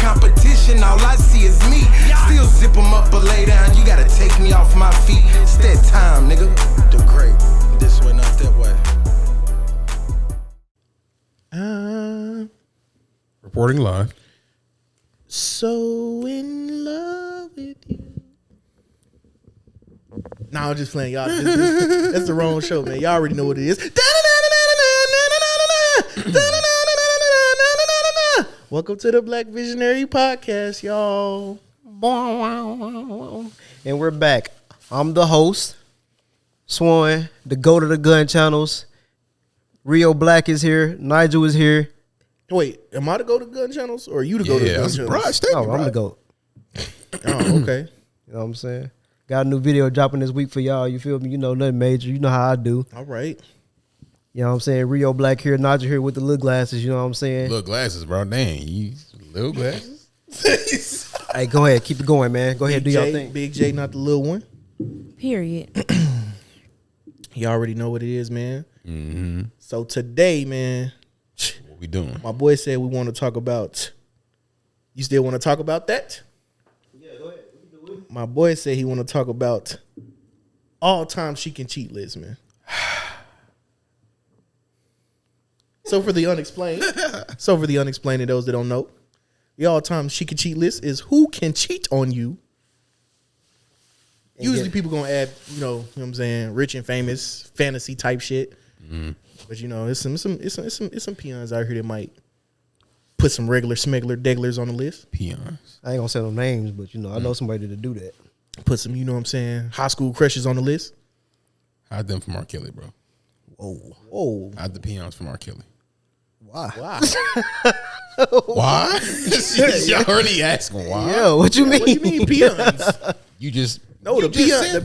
competition, all I see is me. Still zip them up or lay down, you gotta take me off my feet. It's that time, nigga. The great, this way, not that way. Reporting live. So in love with you. Nah, I'm just playing, y'all. That's the wrong show, man. Y'all already know what it is. Welcome to the Black Visionary Podcast, y'all. And we're back. I'm the host, Swan, the GOAT of the gun channels. Rio Black is here. Nigel is here. Wait, am I the GOAT of gun channels or are you the GOAT of gun channels? No, I'm the GOAT. Oh, okay. You know what I'm saying? Got a new video dropping this week for y'all. You feel me? You know, nothing major. You know how I do. All right. You know what I'm saying? Rio Black here, Nigel here with the little glasses. You know what I'm saying? Little glasses, bro. Dang, you little glasses. Hey, go ahead. Keep it going, man. Go ahead. Do your thing. Big J, not the little one. Period. You already know what it is, man. Mm-hmm. So today, man, what we doing? My boy said we want to talk about. You still want to talk about that? Yeah, go ahead. My boy said he want to talk about all time she can cheat list, man. So for the unexplained, and those that don't know, the all time she can cheat list is who can cheat on you. Usually people gonna add, you know what I'm saying, rich and famous, fantasy type shit. Mm-hmm. But you know, it's some peons out here that might put some regular smuggler degglers on the list. Peons. I ain't gonna say no names, but you know, I know somebody to do that. Put some, you know what I'm saying, high school crushes on the list. Hide them from R. Kelly, bro. Whoa. Hide the peons from R. Kelly. Why? Why? Y'all already asking why. Yeah, what you mean? What you mean peons? You just no. The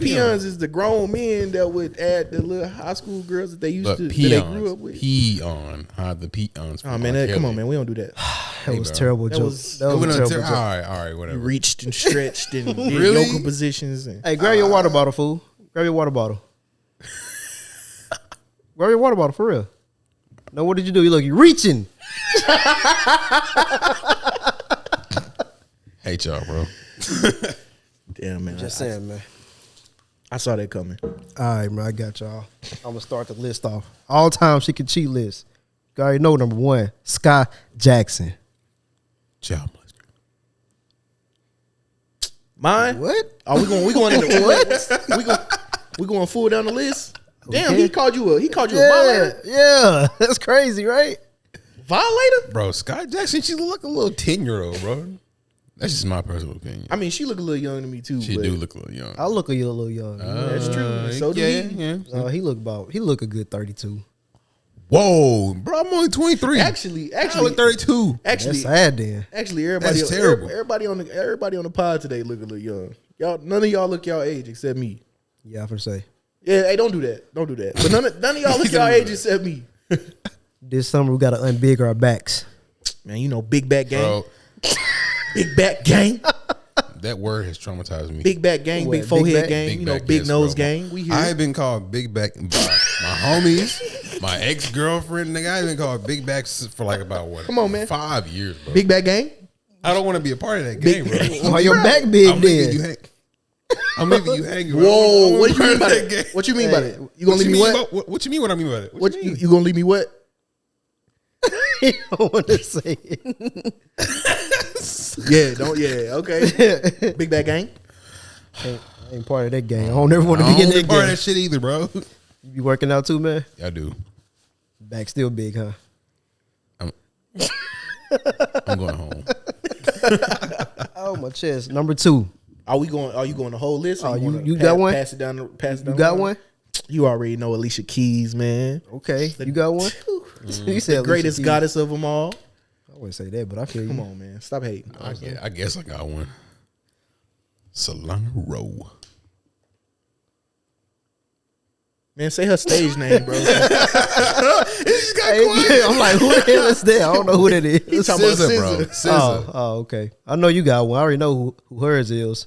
peons is the grown men that would add the little high school girls that they used to peons, that they grew up with. Hide the peons. Oh man, come on, man, we don't do that. That was terrible. That was a terrible joke. All right, whatever. You reached and stretched and did really? yoga positions. And, hey, grab your water bottle, fool. Grab your water bottle. Grab your water bottle for real. No, what did you do? You reaching. Hate y'all, bro. Damn, man. Just saying, man. I saw that coming. All right, man. I got y'all. I'm going to start the list off. All time she can cheat list. You already know number one, Sky Jackson. Job. Mine? What? Are we going into what? We going full down the list? Damn, he called you a violator? Yeah, that's crazy, right? Violator? Bro, Sky Jackson, she look like a little 10-year-old, bro. That's just my personal opinion. I mean, she look a little young to me too. She do look a little young. I look a little young. That's true. So do he. Yeah. He look a good 32. Whoa, bro, I'm only 23. Actually, I'm only 32. Actually, that's sad then. Actually, everybody, that's terrible. Everybody on the pod today look a little young. Y'all, none of y'all look y'all age except me. Yeah, I'm gonna say. Yeah, hey, don't do that. Don't do that. But none of y'all look y'all age except me. This summer we gotta unbig our backs. Man, you know, big back gang. Bro. Big back gang. That word has traumatized me. Big back gang, big forehead gang, big you know, back, big yes, nose bro. gang. We here. I have been called big back by my homies, my ex-girlfriend. Nigga, I have been called big backs for like about what? Come on, man. 5 years, bro. Big back gang. I don't want to be a part of that game, bro. Why your back big I'm leaving you then? I'm leaving you hanging. Whoa, what do you mean by that? What you mean by that? You gonna leave me what? What you mean? What I mean by that? What you gonna leave me what? You don't want to say it. Okay. Big bad gang. I ain't part of that gang. I don't ever want to be in that part of gang. that shit either, bro. You be working out too, man? I do. Back still big, huh? I'm going home. Oh, my chest. Number two. Are you going the whole list? Oh, you got one? Pass it down. You got one? You already know Alicia Keys, man. Okay. You got one? You said the greatest goddess of them all. I wouldn't say that, but I feel you. Come on, man. Stop hating. I guess I got one. Solana Rowe. Man, say her stage name, bro. I'm like, who the hell is that? I don't know who that is. He's talking about SZA, bro. SZA. SZA. Oh, okay. I know you got one. I already know who hers is.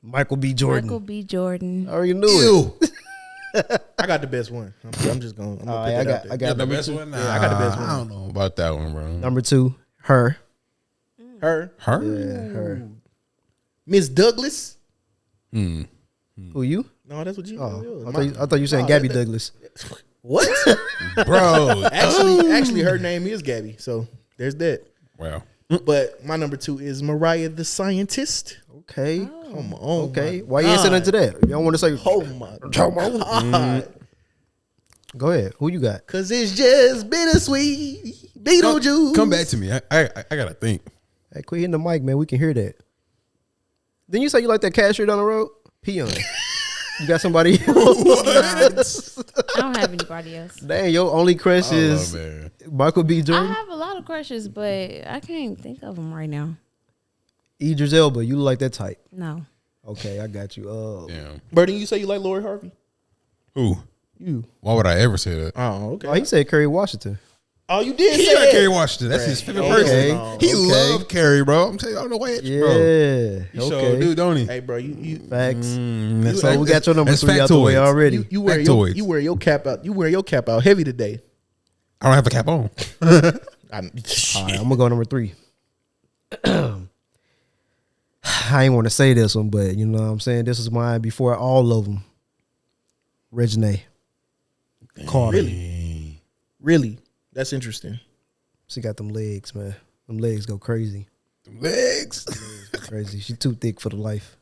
Michael B. Jordan. Michael B. Jordan. I already knew it. I got the best one. I'm just going. I got the number best two. one. Yeah, I got the best one. I don't know about that one, bro. Number two, her. Her. Her? Yeah, her. Miss Douglas. Hmm. Who you? No, that's what you. Oh, I thought you saying Gabby Douglas. What? Bro. actually, her name is Gabby. So there's that. Wow. But my number 2 is Mariah the Scientist. Okay. Come on. Okay. my Why you ain't saying nothing to that? You don't want to say. Oh my God. Go ahead. Who you got? Cause it's just bittersweet. Beetlejuice. Come back to me. I gotta think. Hey, quit hitting the mic, man. We can hear that. Didn't you say you like that cashier down the road? Peon. You got somebody else? I don't have anybody else. Dang, your only crush is man. Michael B. I Jordan? have a lot of crushes, but I can't think of them right now. Idris Elba. You look like that type. No. Okay, I got you. Damn. Birdie, you say you like Lori Harvey? Who? You. Why would I ever say that? Oh, okay. Oh, he said Kerry Washington. Oh, you did He say like that. Kerry Washington. That's his favorite Okay. person. He Okay. love Kerry, bro. I'm telling you, I don't know why, Yeah. bro. He sure Okay. do, don't he? Hey, bro, you Facts. That's So we got your number that's 3 out the way factoids. already. you wear your, Factoids. you wear your cap out. You wear your cap out heavy today. I don't have a cap on. All right, I'm gonna go number 3. I ain't want to say this one, but you know what I'm saying? This is mine before all of them. Reginae Carter. Really? That's interesting. She got them legs, man. Them legs go crazy. Legs. Crazy. She too thick for the life.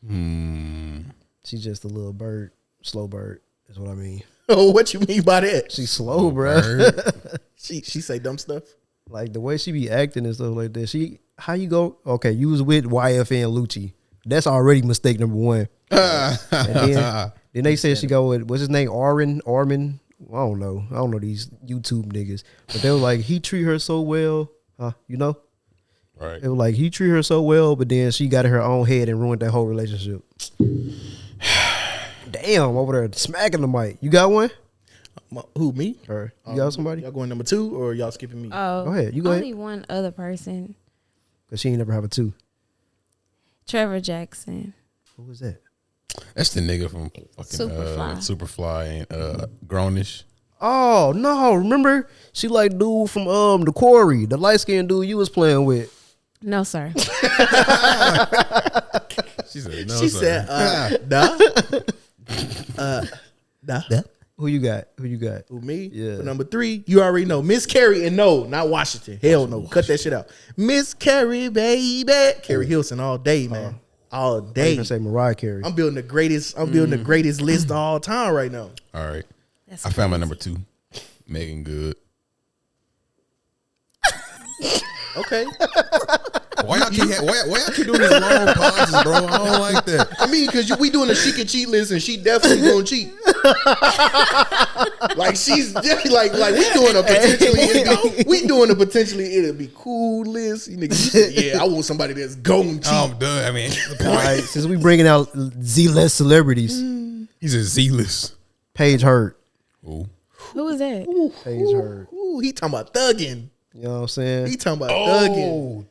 Hmm. She's just a little bird. Slow bird is what I mean. Oh, what you mean by that? She's slow, bruh. She say dumb stuff. Like the way she be acting and stuff like that. How you go? Okay, you was with YFN Lucci. That's already mistake number 1. And then they said she go with, what's his name? Armin. I don't know these YouTube niggas. But they were like, he treat her so well. You know? Right. It was like, he treat her so well, but then she got in her own head and ruined that whole relationship. Damn, over there smacking the mic. You got one? Who, me? Her. You got somebody? Y'all going number 2 or y'all skipping me? Oh, Go ahead. You go only ahead. one other person. Because she ain't never have a 2. Trevor Jackson. Who was that? That's the nigga from fucking Superfly. and Grownish. Oh, no. Remember? She like dude from the Quarry, the light-skinned dude you was playing with. No, sir. She said, no, She sir. said, nah. Who you got? Who, me? Yeah. For number 3, you already know. Miss Carrie, and no, not Washington. Hell no. Cut that shit out. Miss Carrie, baby. Carrie Hilson all day, man. All I was day. gonna say Mariah Carey. I'm building the greatest. I'm building the greatest list of all time right now. All right. That's I found my number 2. Megan Good. Okay. Why y'all keep doing this long pauses, bro? I don't like that. I mean, because we doing a she can cheat list, and she definitely gonna cheat. Like she's definitely like we doing a potentially it'll be cool list. You niggas, said, yeah, I want somebody that's gonna cheat. I'm done. I mean, the All point. right, since we bringing out Z-list celebrities, He's a Z-list. Paige Hurd. Ooh. Who was that? Paige Hurd. Ooh, he talking about thugging. You know what I'm saying? He talking about thugging.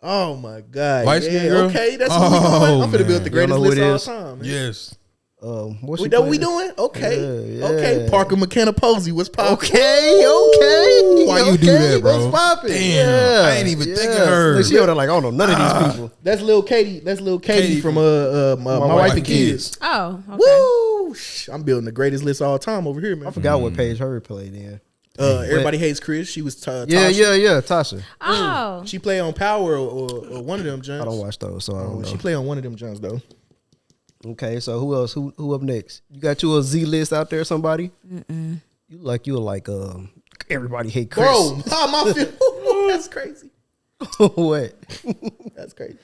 Oh my god. Light skin girl? Okay, that's what we doing. I'm finna build the You don't know greatest who list it of all time. Man. Yes. What's We she know what we playing? doing? Okay. Yeah, Okay. yeah. Parker McKenna Posey, what's poppin'? Okay. Why you do that, bro? What's poppin'? Damn, I ain't even think of her. Look, she over there like, I don't know none of these people. That's Lil Katie. That's Lil Katie Katie from My My Wife and Kids. Oh, okay. Woo! I'm building the greatest list of all time over here, man. I forgot what Paige Hurd played in. Everybody hates Chris. She was Yeah, Tasha. Tasha. Oh, She played on Power or one of them Johns. I don't watch those, so I don't know. She played on one of them Johns though. Okay, so who else? Who up next? You got you a Z list out there, somebody? You like everybody hate Chris. Bro, my feel. That's crazy. What? That's crazy.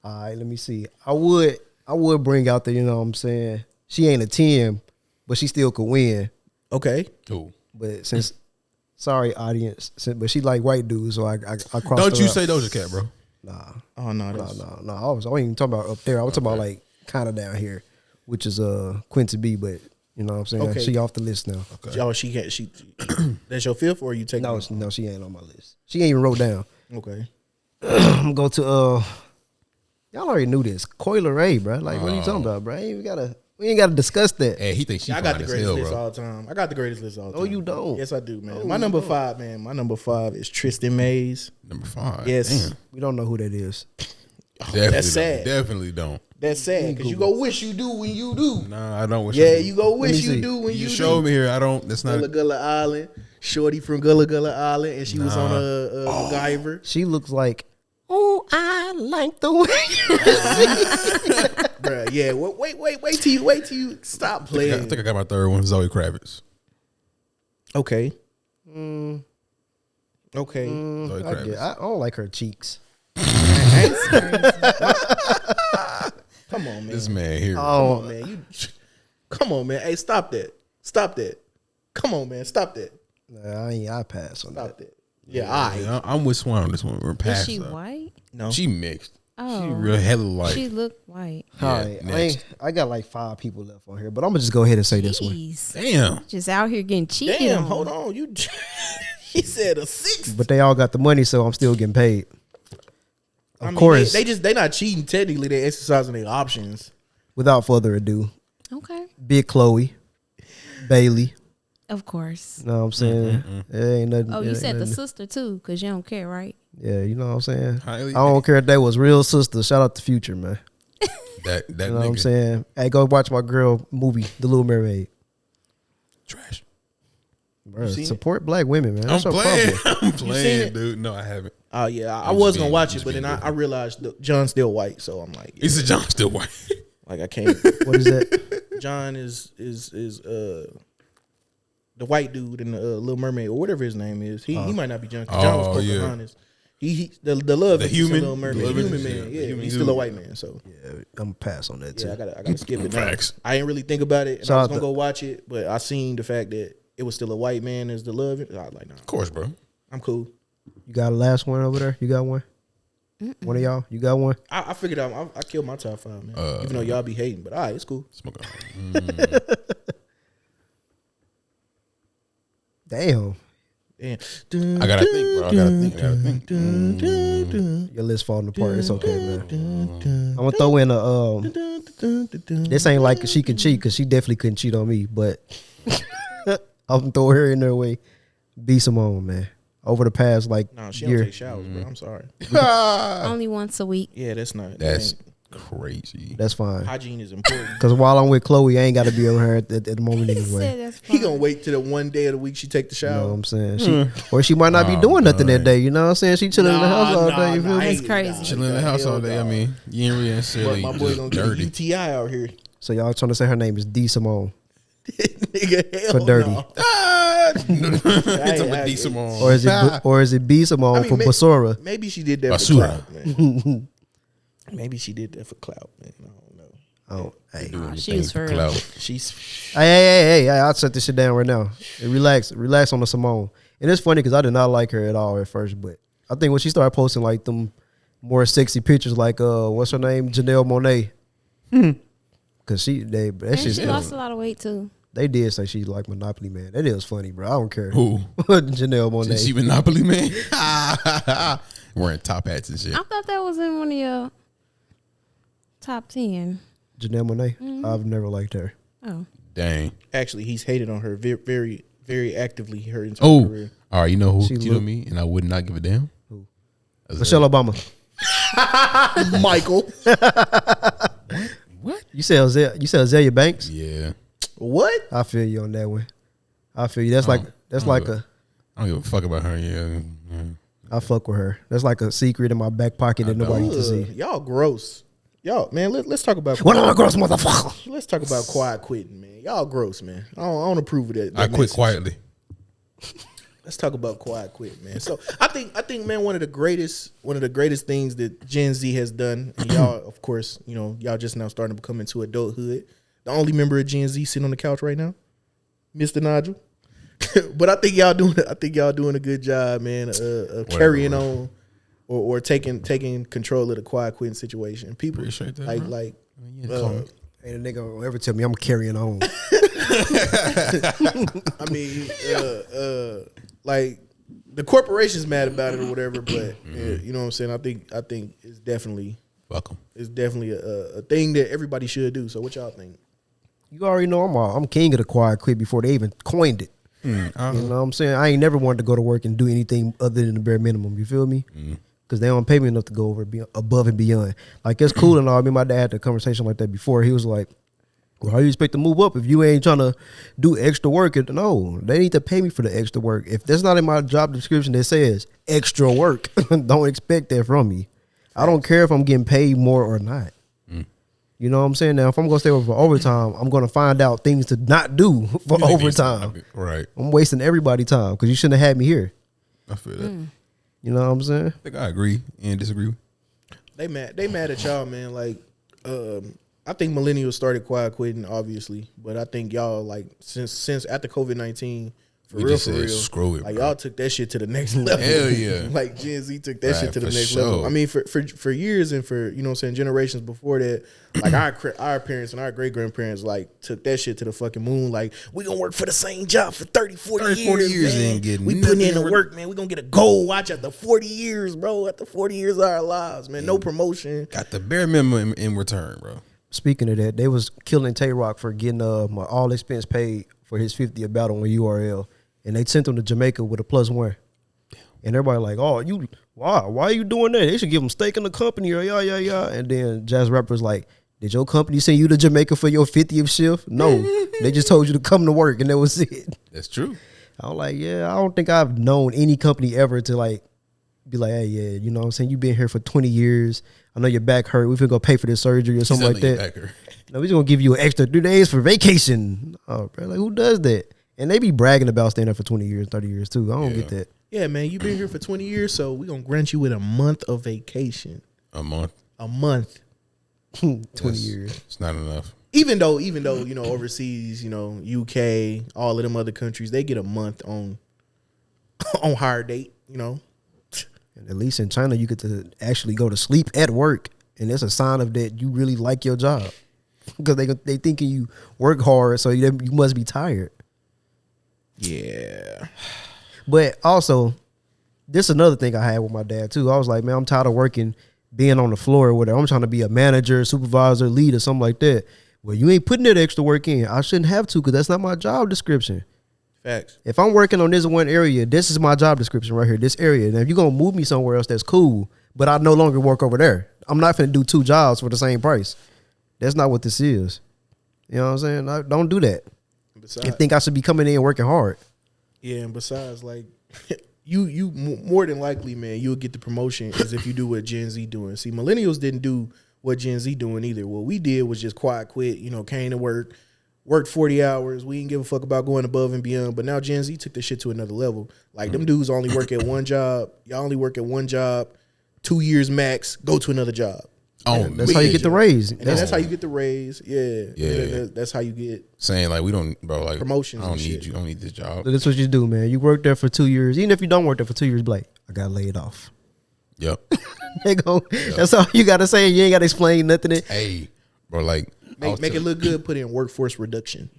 All right, let me see. I would bring out the, you know what I'm saying? She ain't a 10, but she still could win. Okay. Ooh. But since sorry audience, but she like white dudes, so I crossed Don't her you out. say Doja Cat, bro. Nah. Oh no, No, that's no, no. I wasn't even talking about up there. I was talking about like kind of down here, which is Quincy B. But you know what I'm saying? Okay. She off the list now. Oh, she that's your fifth, or you take No, no, she ain't on my list. She ain't even wrote down. Okay. I'm gonna go to y'all already knew this. Coyle Ray, bro. Like, what are you talking about, bro? I ain't even gotta. We ain't got to discuss that. Hey, he thinks she I got fine the as greatest hell, list bro. all time. I got the greatest list all time. No, you don't. Yes, I do, man. No, My you number don't. 5, man. My number 5 is Tristan Mays. Number 5. Yes. Damn. We don't know who that is. Definitely that's sad. Don't. Definitely don't. That's sad because you go wish you do when you do. Nah, I don't wish I Yeah, did. you go me wish you see. do when You you showed do. me here. I don't. That's not. Gullah Gullah Island, shorty from Gullah Gullah Island, and she was on a MacGyver. She looks like, oh, I like the way. Bruh, yeah. Wait till you stop I playing. think I got my third one. Zoe Kravitz. Okay. Okay. Zoe Kravitz. I don't like her cheeks. Come on, man. This man here. Come on, man. Come on, man. Hey, stop that. Stop that. Come on, man. Stop that. I pass on that. Stop that. Yeah, all right. Yeah, I'm with Swan on this one. We're Is past. she her. white? No. She mixed. She Oh, real hella light. she looked white. Yeah, All right, next. I got like 5 people left on here, but I'm gonna just go ahead and say this one. Jeez. Damn. Just out here getting cheated Damn, on. hold on. You he said a 6. But they all got the money, so I'm still getting paid. Of course, They not cheating technically, they exercising their options. without further ado, Okay. Big Chloe, Bailey. Of course. You know what I'm saying? There ain't nothing. Oh, it you ain't said the nothing- sister too, because you don't care, right? Yeah, you know what I'm saying? Highly- I don't care if they was real sisters. Shout out to Future, man. That You nigga. know what I'm saying? Hey, go watch my girl movie, The Little Mermaid. Trash. Bro, seen it? support black women, man. I'm That's your playing. problem. I'm seen playing, it? dude. No, I haven't. Oh yeah, I I'm was just gonna being- watch just it, but then being I realized that John's still white, so I'm like, He said John's still white. like I can't. What is that? John is the white dude in the Little Mermaid or whatever his name is. He might not be John. 'Cause John was Oh, yeah. Pocahontas. He the love The interest in human? Little Mermaid, The the human human, man. yeah, Yeah, the human he's still a dude. white man. So Yeah, I'm gonna pass on that too. yeah, I gotta skip it. Now. Facts. I didn't really think about it, and Shout I was out gonna to- go watch it, but I seen the fact that it was still a white man as the love. I was like, nah, Of course, bro. I'm cool. You got a last one over there? You got one? One of y'all? You got one? I figured out. I killed my top 5, man. Even though y'all be hating, but all right, it's cool. Smoke. Damn. Damn. I gotta think, bro. I gotta think. Your list falling apart. It's okay, man. I'm gonna throw in a this ain't like she can cheat because she definitely couldn't cheat on me, but I'm gonna throw her in there way. B Simone, man. Over the past like No, she don't year. take showers, bro. I'm sorry. Only once a week. Yeah, that's not. That's that crazy. That's fine. ain't- hygiene is important. Because while I'm with Chloe, I ain't got to be over her at the moment anyway. Said that's He fine. gonna wait till the one day of the week she take the You know shower. what I'm saying? Or she might not be Oh, doing nothing that God. day. You know what I'm saying? She chilling in the house all day. You feel me? That's crazy. Chilling in the house all day. I mean, you ain't really But necessarily my boy gonna just get a dirty. UTI out here. So y'all trying to say her name is D Simone Nigga, hell for dirty, no. It's a decent one. or is it B Simone I mean, for Basura? Maybe she did that Basura. for clout, man. Maybe she did that for clout, man. I don't know. Oh, hey, Nah, she was for real. clout. She's hey! I'll set this shit down right now. Hey, relax on the Simone. And it's funny because I did not like her at all at first, but I think when she started posting like them more sexy pictures, like what's her name, Janelle Monáe, because And that she shit. lost a lot of weight too. They did say she like Monopoly Man. That is funny, bro. I don't care. Who? Janelle Monáe. Is she Monopoly man? Wearing top hats and shit. I thought that was in one of your top 10. Janelle Monáe. I've never liked her. Oh. Dang. actually he's hated on her very, very, very actively her entire Oh, career. all right. You know who She cheated look- on me, and I would not give a damn. Who? Azalea. Michelle Obama. Michael, What? You said Azalea Banks. Yeah. what? I feel you on that one. I feel you. That's like a. I don't give a fuck about her. Yeah. I fuck with her. That's like a secret in my back pocket that nobody can see. Y'all gross. Y'all, man, let's talk about One of my gross motherfucker. let's talk about quiet quitting, man. Y'all gross, man. I don't approve of that. I that quit message. quietly. Let's talk about quiet quit, man. So I think, man, one of the greatest things that Gen Z has done, and y'all, of course, you know, y'all just now starting to become into adulthood. The only member of Gen Z sitting on the couch right now, Mr. Nigel. But I think y'all doing a good job, man, of carrying on or taking control of the quiet quitting situation. People Appreciate that, like bro. like Ain't a nigga will ever tell me I'm carrying on. I mean, like the corporation's mad about it or whatever, but you know what I'm saying. I think it's definitely Fuck 'em. a thing that everybody should do. So what y'all think? you already know I'm king of the quiet quit before they even coined it. You know what I'm saying? I ain't never wanted to go to work and do anything other than the bare minimum. You feel me? Because they don't pay me enough to go above and beyond. Like, it's cool and all. Me and my dad had a conversation like that before. He was like, well, how you expect to move up if you ain't trying to do extra work? No, they need to pay me for the extra work. If that's not in my job description that says extra work, don't expect that from me. I don't care if I'm getting paid more or not. You know what I'm saying? Now, if I'm going to stay over for overtime, I'm going to find out things to not do for overtime. Right. I'm wasting everybody's time because you shouldn't have had me here. I feel that. You know what I'm saying? I think I agree and disagree. They mad at y'all, man. Like, I think millennials started quiet quitting, obviously, but I think y'all, like, since after COVID-19, for real, screw it, like, bro. y'all took that shit to the next level. Hell yeah. Like, Gen Z took that shit to the for next sure. level. I mean, for years and for, you know what I'm saying, generations before that, like, our parents and our great-grandparents, like, took that shit to the fucking moon. Like, we gonna work for the same job for 30, 40 years, man. and get we putting in the nothing. work, man. We gonna get a gold watch after 40 years, bro. After 40 years of our lives, man. No promotion. Got the bare minimum in return, bro. Speaking of that, they was killing Tay Rock for getting my all expense paid for his 50th battle on URL. And they sent him to Jamaica with a +1. And everybody like, oh, why are you doing that? They should give him stake in the company or yeah. And then Jazz Rapper's like, did your company send you to Jamaica for your 50th shift? No. They just told you to come to work and that was it. That's true. I was like, yeah, I don't think I've known any company ever to like be like, hey, yeah, you know what I'm saying? You've been here for 20 years. I know your back hurt. We finna go pay for this surgery or something like that. No, we're just gonna give you an extra 3 days for vacation. Oh, bro, like who does that? And they be bragging about staying there for 20 years, 30 years too. I don't get that. Yeah, man, you been here for 20 years, so we gonna grant you with a month of vacation. A month. A month. 20 years. It's not enough. Even though, you know, overseas, you know, UK, all of them other countries, they get a month on hire date, you know. And at least in China, you get to actually go to sleep at work, and that's a sign of that you really like your job, because they thinking you work hard, so you must be tired. Yeah. But also, this is another thing I had with my dad too. I was like, man, I'm tired of working, being on the floor or whatever. I'm trying to be a manager, supervisor, lead, or something like that. Well, you ain't putting that extra work in. I shouldn't have to, because that's not my job description. Facts. If I'm working on this one area, this is my job description right here, this area. Now, if you're going to move me somewhere else, that's cool, but I no longer work over there. I'm not going to do 2 jobs for the same price. That's not what this is. You know what I'm saying? Don't do that. Besides, I think I should be coming in and working hard. yeah, and besides, like, you more than likely, man, you'll get the promotion as if you do what Gen Z doing. See, millennials didn't do what Gen Z doing either. What we did was just quiet quit, you know, came to work, worked 40 hours. We didn't give a fuck about going above and beyond. But now Gen Z took this shit to another level. Like, them dudes only work at one job. Y'all only work at one job, 2 years max, go to another job. Oh, That's how you get the raise. And that's how you get the raise. Yeah. Yeah. That's how you get. saying like we don't, bro, like Promotions I don't and need shit. you. I don't need this job. That's what you do, man. You work there for 2 years. Even if you don't work there for 2 years, be like, I got laid off. Yep. They go. That's all you got to say. You ain't got to explain nothing. Hey, bro, like Make it look good, put in workforce reduction.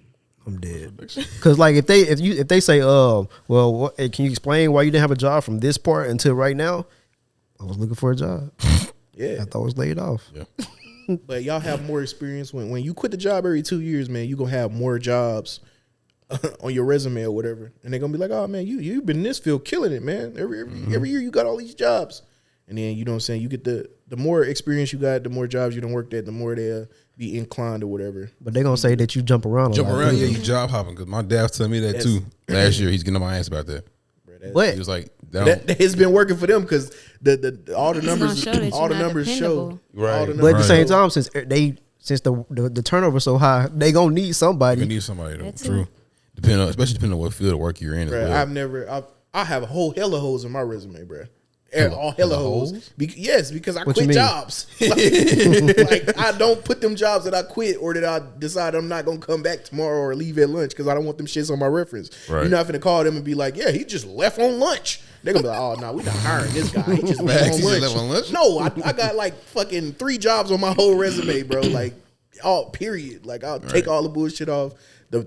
I'm dead. Because like if they say, well, hey, can you explain why you didn't have a job from this part until right now? I was looking for a job. Yeah. I thought I was laid off. Yeah. But y'all have more experience when you quit the job every 2 years, man. You gonna have more jobs on your resume or whatever, and they're gonna be like, "Oh man, you've been in this field killing it, man. Every year you got all these jobs." And then you know what I'm saying. You get the more experience you got, the more jobs you done worked at, the more they'll be inclined or whatever. But they're gonna say that you jump around. Jump a lot. around, yeah, you job hopping. Because my dad was telling me that Yes. too. Last year, he's getting on my ass about that. But He was like, That has been working for them because all the numbers, gonna show that all you're the not numbers show. dependable. Right. All the but at the numbers same show. time, since the turnover so high, they gonna need somebody. you need somebody though. That's True. Especially depending on what field of work you're in. Bruh, As well. I have a whole hella holes in my resume, bruh. All hella hella holes. holes? Yes, because I What you quit mean? jobs. Like I don't put them jobs that I quit or that I decide I'm not gonna come back tomorrow or leave at lunch because I don't want them shits on my reference. Right. You're not gonna call them and be like, yeah, he just left on lunch. They're gonna be like, oh no, we're not hiring this guy. He just left Max, on he lunch. just left on lunch? No, I got like fucking 3 jobs on my whole resume, bro. Like all period. Like I'll take all the bullshit off.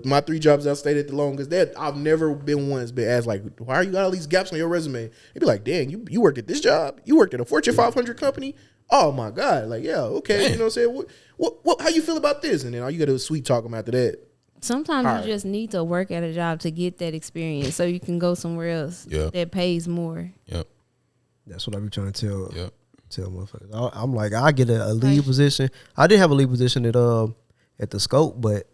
My 3 jobs I stayed at the longest, that I've never been asked like, why are you got all these gaps on your resume? They'd be like, dang, you worked at this job? You worked at a Fortune 500 company? Oh my God. Like, yeah, okay. You know what I'm saying? What how you feel about this? And then all you got to do is sweet talk them after that. Sometimes you just need to work at a job to get that experience so you can go somewhere else that pays more. Yep. That's what I be trying to tell. Yep. Tell motherfuckers. I'm like, I get a lead position. I did have a lead position at the Scope, but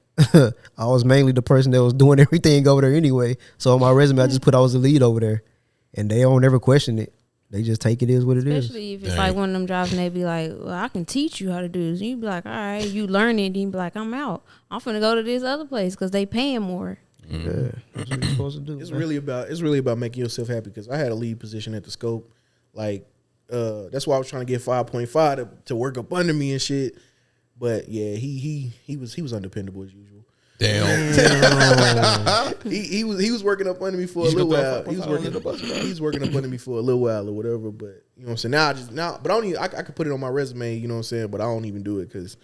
I was mainly the person that was doing everything over there anyway. So on my resume, I just put I was the lead over there, and they don't ever question it. They just take it as what it is. Especially if it's like one of them jobs and they be like, well, I can teach you how to do this. And you be like, all right, you learn it. And you be like, I'm out. I'm finna go to this other place because they paying more. Yeah, that's what you're supposed to do. It's really about making yourself happy, because I had a lead position at the Scope. Like, that's why I was trying to get 5.5 to work up under me and shit. But yeah, he was undependable as usual. Damn. he was working up under me for a little while. He was working up under me for a little while or whatever. But you know what I'm saying. But I could put it on my resume. You know what I'm saying. But I don't even do it because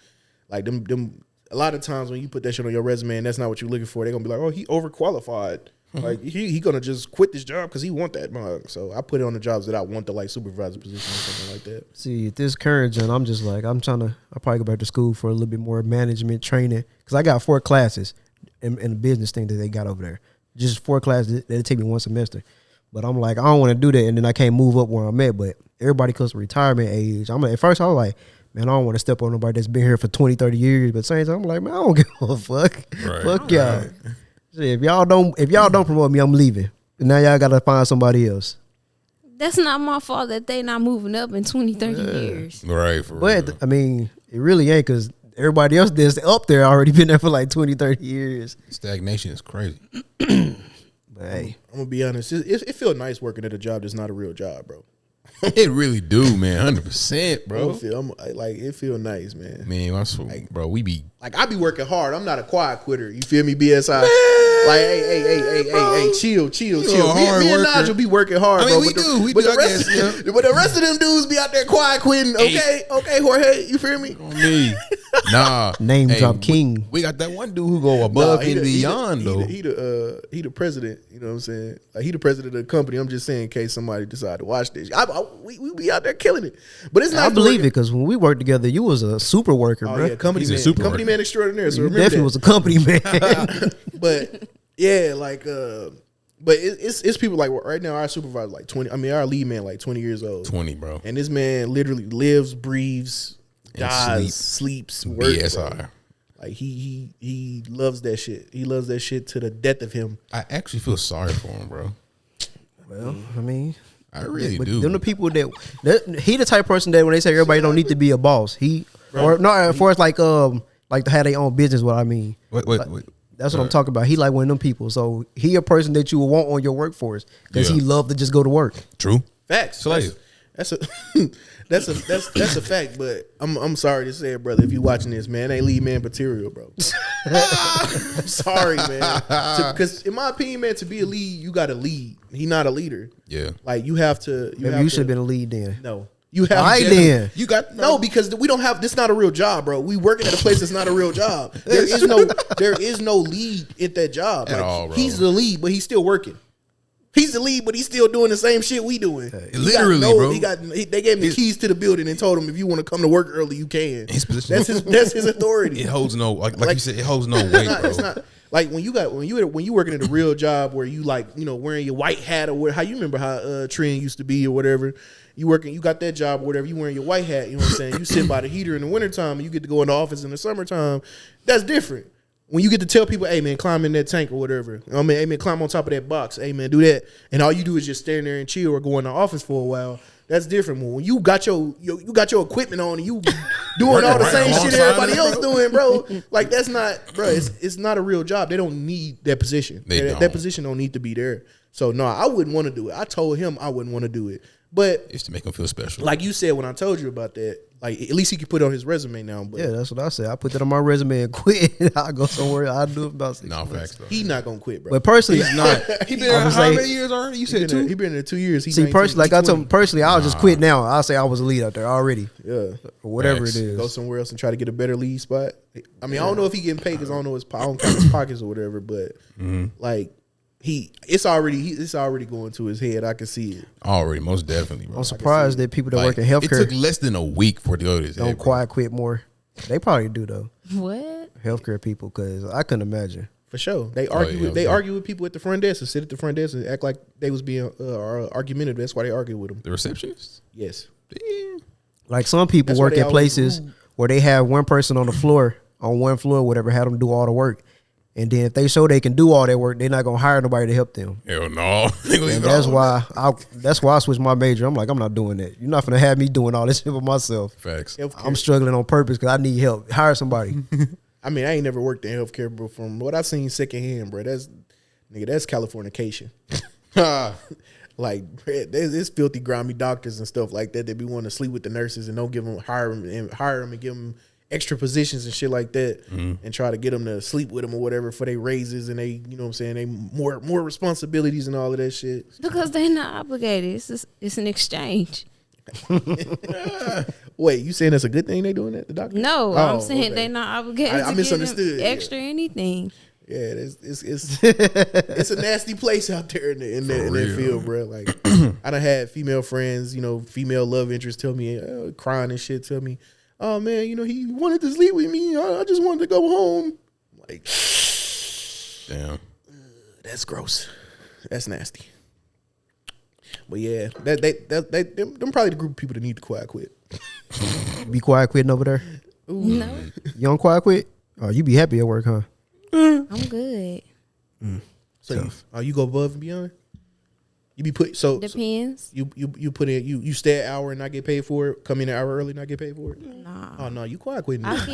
like them. A lot of times when you put that shit on your resume and that's not what you're looking for, they're gonna be like, oh, he overqualified. Like he gonna just quit this job because he want that mug. So I put it on the jobs that I want, the like supervisor position or something like that. See, at this current gen, I'm just like, I'll probably go back to school for a little bit more management training, because I got 4 classes in the business thing that they got over there. Just 4 classes that'll take me 1 semester. But I'm like, I don't want to do that, and then I can't move up where I'm at. But everybody comes to retirement age. At first I was like, man, I don't want to step on nobody that's been here for 20, 30 years. But same time, I'm like, man, I don't give a fuck. Right. Fuck y'all. Right. If y'all don't promote me, I'm leaving. And now y'all gotta find somebody else. That's not my fault that they not moving up in 20, 30 years. Right, for real. But I mean, it really ain't, because everybody else that's up there already been there for like 20, 30 years. Stagnation is crazy. But hey, I'm gonna be honest. It feels nice working at a job that's not a real job, bro. It really do, man. 100%, bro. It feel nice, man. Man, bro, we be like, I be working hard. I'm not a quiet quitter. You feel me, BSI? Like, hey, chill. Me and Nigel be working hard, bro. We do. But the rest of them dudes be out there quiet quitting. Okay, Jorge, you feel me? On me. Nah. Name drop king. We got that one dude who go above and beyond, though. He the president. You know what I'm saying? Like, he the president of the company. I'm just saying in case somebody decide to watch this. We be out there killing it. But it's not. I believe it, because when we worked together, you was a super worker, bro. Yeah, company man extraordinaire. So you definitely was a company man. But yeah, like, but it's people like right now. Our supervisor like 20. I mean, our lead man like 20 years old. 20, bro. And this man literally lives, breathes, dies, sleeps, works. BSI. Bro. Like he loves that shit. He loves that shit to the death of him. I actually feel sorry for him, bro. Well, I mean, I really do. Them the people that he the type of person that when they say everybody don't need to be a boss, or no, for us like to have their own business. What I mean, wait. That's what I'm talking about. He like one of them people. So he a person that you will want on your workforce because he love to just go to work. True. Facts. That's a fact. But I'm sorry to say it, brother. If you watching this, man, ain't lead man material, bro. I'm sorry, man. Because in my opinion, man, to be a lead, you got to lead. He not a leader. Yeah. Like you have to. Maybe you should have been a lead then. No. You have then. You got no, because we don't have. This not a real job, bro. We working at a place that's not a real job. There is no lead at that job at all, bro. He's the lead, but he's still working. He's the lead, but he's still doing the same shit we doing. Literally, bro. They gave him the keys to the building and told him if you want to come to work early, you can. His position. That's his authority. It holds no like you said. It holds no weight, bro. It's not like when you working at a real job where you like wearing your white hat or how you remember how Trend used to be or whatever. You got that job or whatever, you wearing your white hat, you know what I'm saying? You sit by the heater in the wintertime and you get to go in the office in the summertime. That's different. When you get to tell people, hey man, climb in that tank or whatever. I mean, hey man, climb on top of that box. Hey man, do that. And all you do is just stand there and chill or go in the office for a while. That's different. When you got your equipment on and you doing all the same shit everybody else doing, bro. Like that's not, bro. It's not a real job. They don't need that position. That position don't need to be there. So no, I wouldn't want to do it. I told him I wouldn't want to do it. But It's to make him feel special. like you said when I told you about that, like at least he could put it on his resume now. But Yeah, that's what I said. I put that on my resume and quit. I'll go somewhere. I'll do it about 6 no months. facts though. he not gonna quit, bro. But personally, He's not. He been there I'ma how say- many years already? You he said been there, two. he been there 2 years. He see, 19, personally, like he I told 20. him, personally, I'll just quit now. I'll say I was a lead out there already, Yeah. or whatever Facts. it is. Go somewhere else and try to get a better lead spot. I mean, I don't know if he getting paid because I don't know I don't count his pockets or whatever. But like it's already going to his head. I can see it. Already, most definitely, bro. I'm surprised that people that work in It healthcare took less than a week for it to go to his don't head, bro. quiet quit more. They probably do though, What? healthcare people, because I couldn't imagine. For sure, they argue. yeah, They okay. argue with people at the front desk and sit at the front desk and act like they was being argumentative. That's why they argue with them. The receptionist. Yes, Damn. Like some people That's why work they at always places rude. where they have one person on the floor, on one floor, whatever, have them do all the work. And then if they show they can do all that work, they're not gonna hire nobody to help them. Hell no. They gonna leave And it that's all. why I switched my major. I'm like, I'm not doing that. You're not gonna have me doing all this shit for myself. Facts. healthcare. I'm struggling on purpose because I need help. Hire somebody. I mean, I ain't never worked in healthcare, but from what I've seen secondhand, bro, that's Californication. Like, bruh, there's filthy, grimy doctors and stuff like that. They be wanting to sleep with the nurses and don't hire them and give them extra positions and shit like that, and try to get them to sleep with them or whatever for their raises and they, you know what I'm saying, they more responsibilities and all of that shit. Because they're not obligated. It's an exchange. Wait, you saying that's a good thing they doing that? The doctor? No, Oh, I'm saying okay. they're not obligated I to give misunderstood, them yeah. extra anything. Yeah, it's a nasty place out there in that real. field, bro. Like, I done had female friends, you know, female love interests tell me, crying and shit, tell me, oh man, you know, he wanted to sleep with me. I just wanted to go home. Like, Damn. that's gross. That's nasty. But yeah, them probably the group of people that need to quiet quit. Be quiet quitting over there. No, You don't quiet quit? Oh, you be happy at work, huh? I'm good. So you go above and beyond. You be put so Depends. you put in you stay an hour and not get paid for it. Come in an hour early, not get paid for it. Nah. Oh no, you quiet quitting. I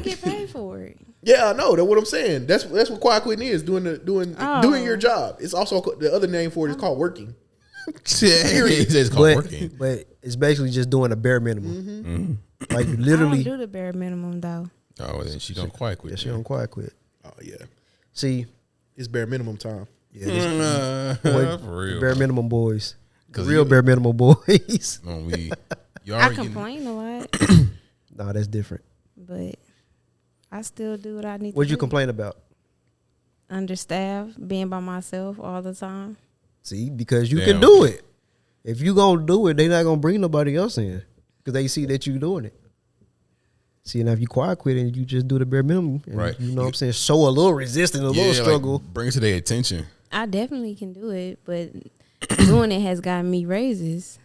get paid for it. Yeah, I know. That's what I'm saying. That's what quiet quitting is. Doing Oh. your job. It's also the other name for it is called working. It's called But, working. but it's basically just doing a bare minimum. Like I don't literally, do the bare minimum though. Oh, then she don't quite quit. yeah, she don't quiet quit. Oh yeah, See, it's bare minimum time. yeah, this For real. bare minimum boys, 'Cause real you- bare minimum boys. No, you I already getting- complain a lot, Nah, that's different. but I still do what I need What'd to you do. complain about? Understaffed, being by myself all the time. See, because you Damn. can do it. If you gonna do it, they not gonna bring nobody else in because they see that you doing it. See, now if you quiet quit and you just do the bare minimum, and Right. you know what I'm saying, show a little resistance, a Yeah, little struggle. Like, bring it to their attention. I definitely can do it, but doing it has gotten me raises,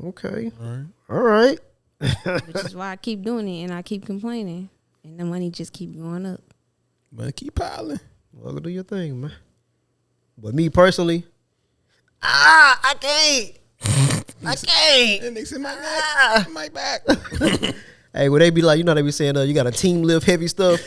Okay, All right. all right. which is why I keep doing it and I keep complaining, and the money just keep going up. But keep piling. Well, go do your thing, man. But me personally, I can't. I can't. And they said my neck, my back. Hey, would they be like, you know, they be saying, you got a team lift heavy stuff.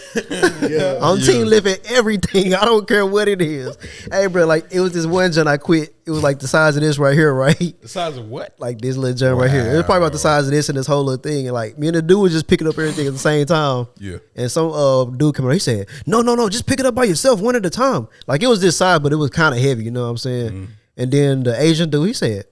Yeah, I'm team lifting everything. I don't care what it is. Hey, bro, like it was this one joint I quit. It was like the size of this right here, right? The size of what? Like this little joint right here. It was probably about the size of this and this whole little thing. And like me and the dude was just picking up everything at the same time. Yeah. And some dude came over, he said, no, just pick it up by yourself one at a time. Like it was this size, but it was kind of heavy, you know what I'm saying? And then the Asian dude, he said,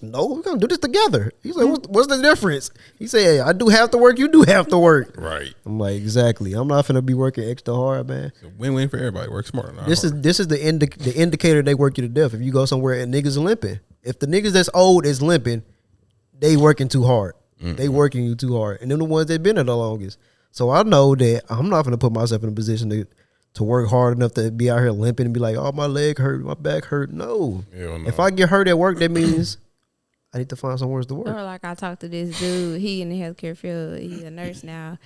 no, we're gonna do this together. He's like, what's the difference? He said, I do half the work, you do half the work. Right. I'm like, exactly. I'm not finna be working extra hard, man. It's a win-win for everybody. Work smarter. Not This is the indicator they work you to death. If you go somewhere and niggas are limping, if the niggas that's old is limping, they working too hard. They working you too hard, and them the ones that been there the longest. So I know that I'm not gonna put myself in a position to work hard enough to be out here limping and be like, oh, my leg hurt, my back hurt. No. Hell no. If I get hurt at work, that means I need to find somewhere to work. Or like I talked to this dude, he in the healthcare field, he's a nurse now.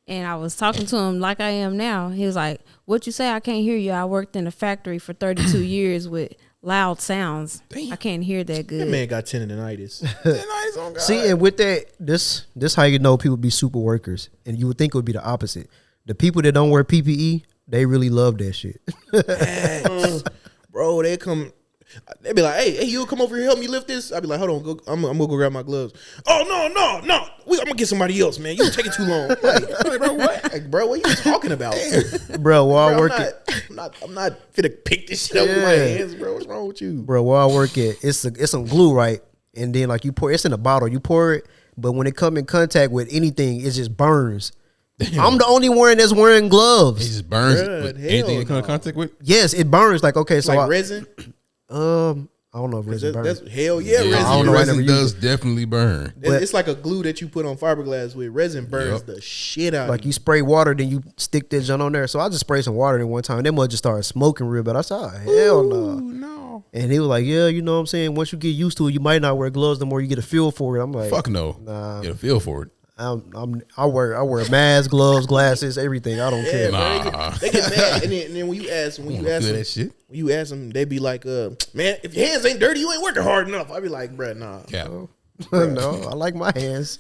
And I was talking to him like I am now. He was like, what you say? I can't hear you. I worked in a factory for 32 years with loud sounds. I can't hear that that good. man got tendonitis. Nice on God. See, and with that, this how you know people be super workers, and you would think it would be the opposite. The people that don't wear PPE, they really love that shit. Bro, they come. They be like, hey, you come over here, help me lift this. I be like, hold on, I'm gonna go grab my gloves. Oh no, I'm gonna get somebody else, man. You taking too long. Like, bro, what? Like, bro, what are you talking about? Bro, while I Bro, work I'm not finna pick this shit up with my hands, bro. What's wrong with you? Bro, where I work at, it's some glue, right? And then like you pour, it's in a bottle. You pour it, but when it come in contact with anything, it just burns. I'm the only one that's wearing It gloves. just burns Bruh, with hell anything you come in no. contact with. Yes, it burns. Like okay, so Like resin? I don't know if resin burns. That's hell yeah, Yeah, resin. I don't know, I never resin used does definitely burn. It's like a glue that you put on fiberglass with. Resin burns Yep. the shit out Like of you spray water, then you stick that junk on there. So I just sprayed some water in one time. That mud just started smoking real bad. I said, oh, hell no. No. And he was like, yeah, you know what I'm saying? Once you get used to it, you might not wear gloves the more you get a feel for it. I'm like, Fuck no. Nah. Get a feel for it. I wear masks, gloves, glasses, everything. I don't care. bro, Nah. they get mad, and then when you ask Feel that shit. them, they be like, man, if your hands ain't dirty, you ain't working hard enough. I be like, bro, nah. Cap. No, I like my hands.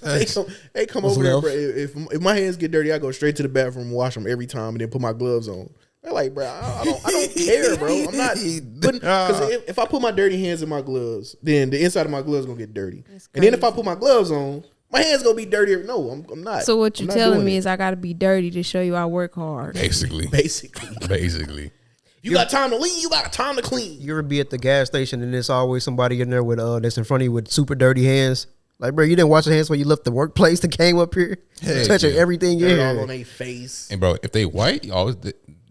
They come What's over there, left? bro. If my hands get dirty, I go straight to the bathroom, wash them every time, and then put my gloves on. They're like, bro, I don't care, bro. I'm not because if I put my dirty hands in my gloves, then the inside of my gloves gonna get dirty, and then if I put my gloves on, my hands gonna be dirty. No, I'm not. So what I'm you not telling doing me it. is I got to be dirty to show you I work hard. Basically. basically, you got time to lean, you got time to clean. You ever be at the gas station and there's always somebody in there with that's in front of you with super dirty hands? Like, bro, you didn't wash your hands when you left the workplace that came up here, Heck touching yeah. everything you Dirt all hear. on their face. And bro, if they white,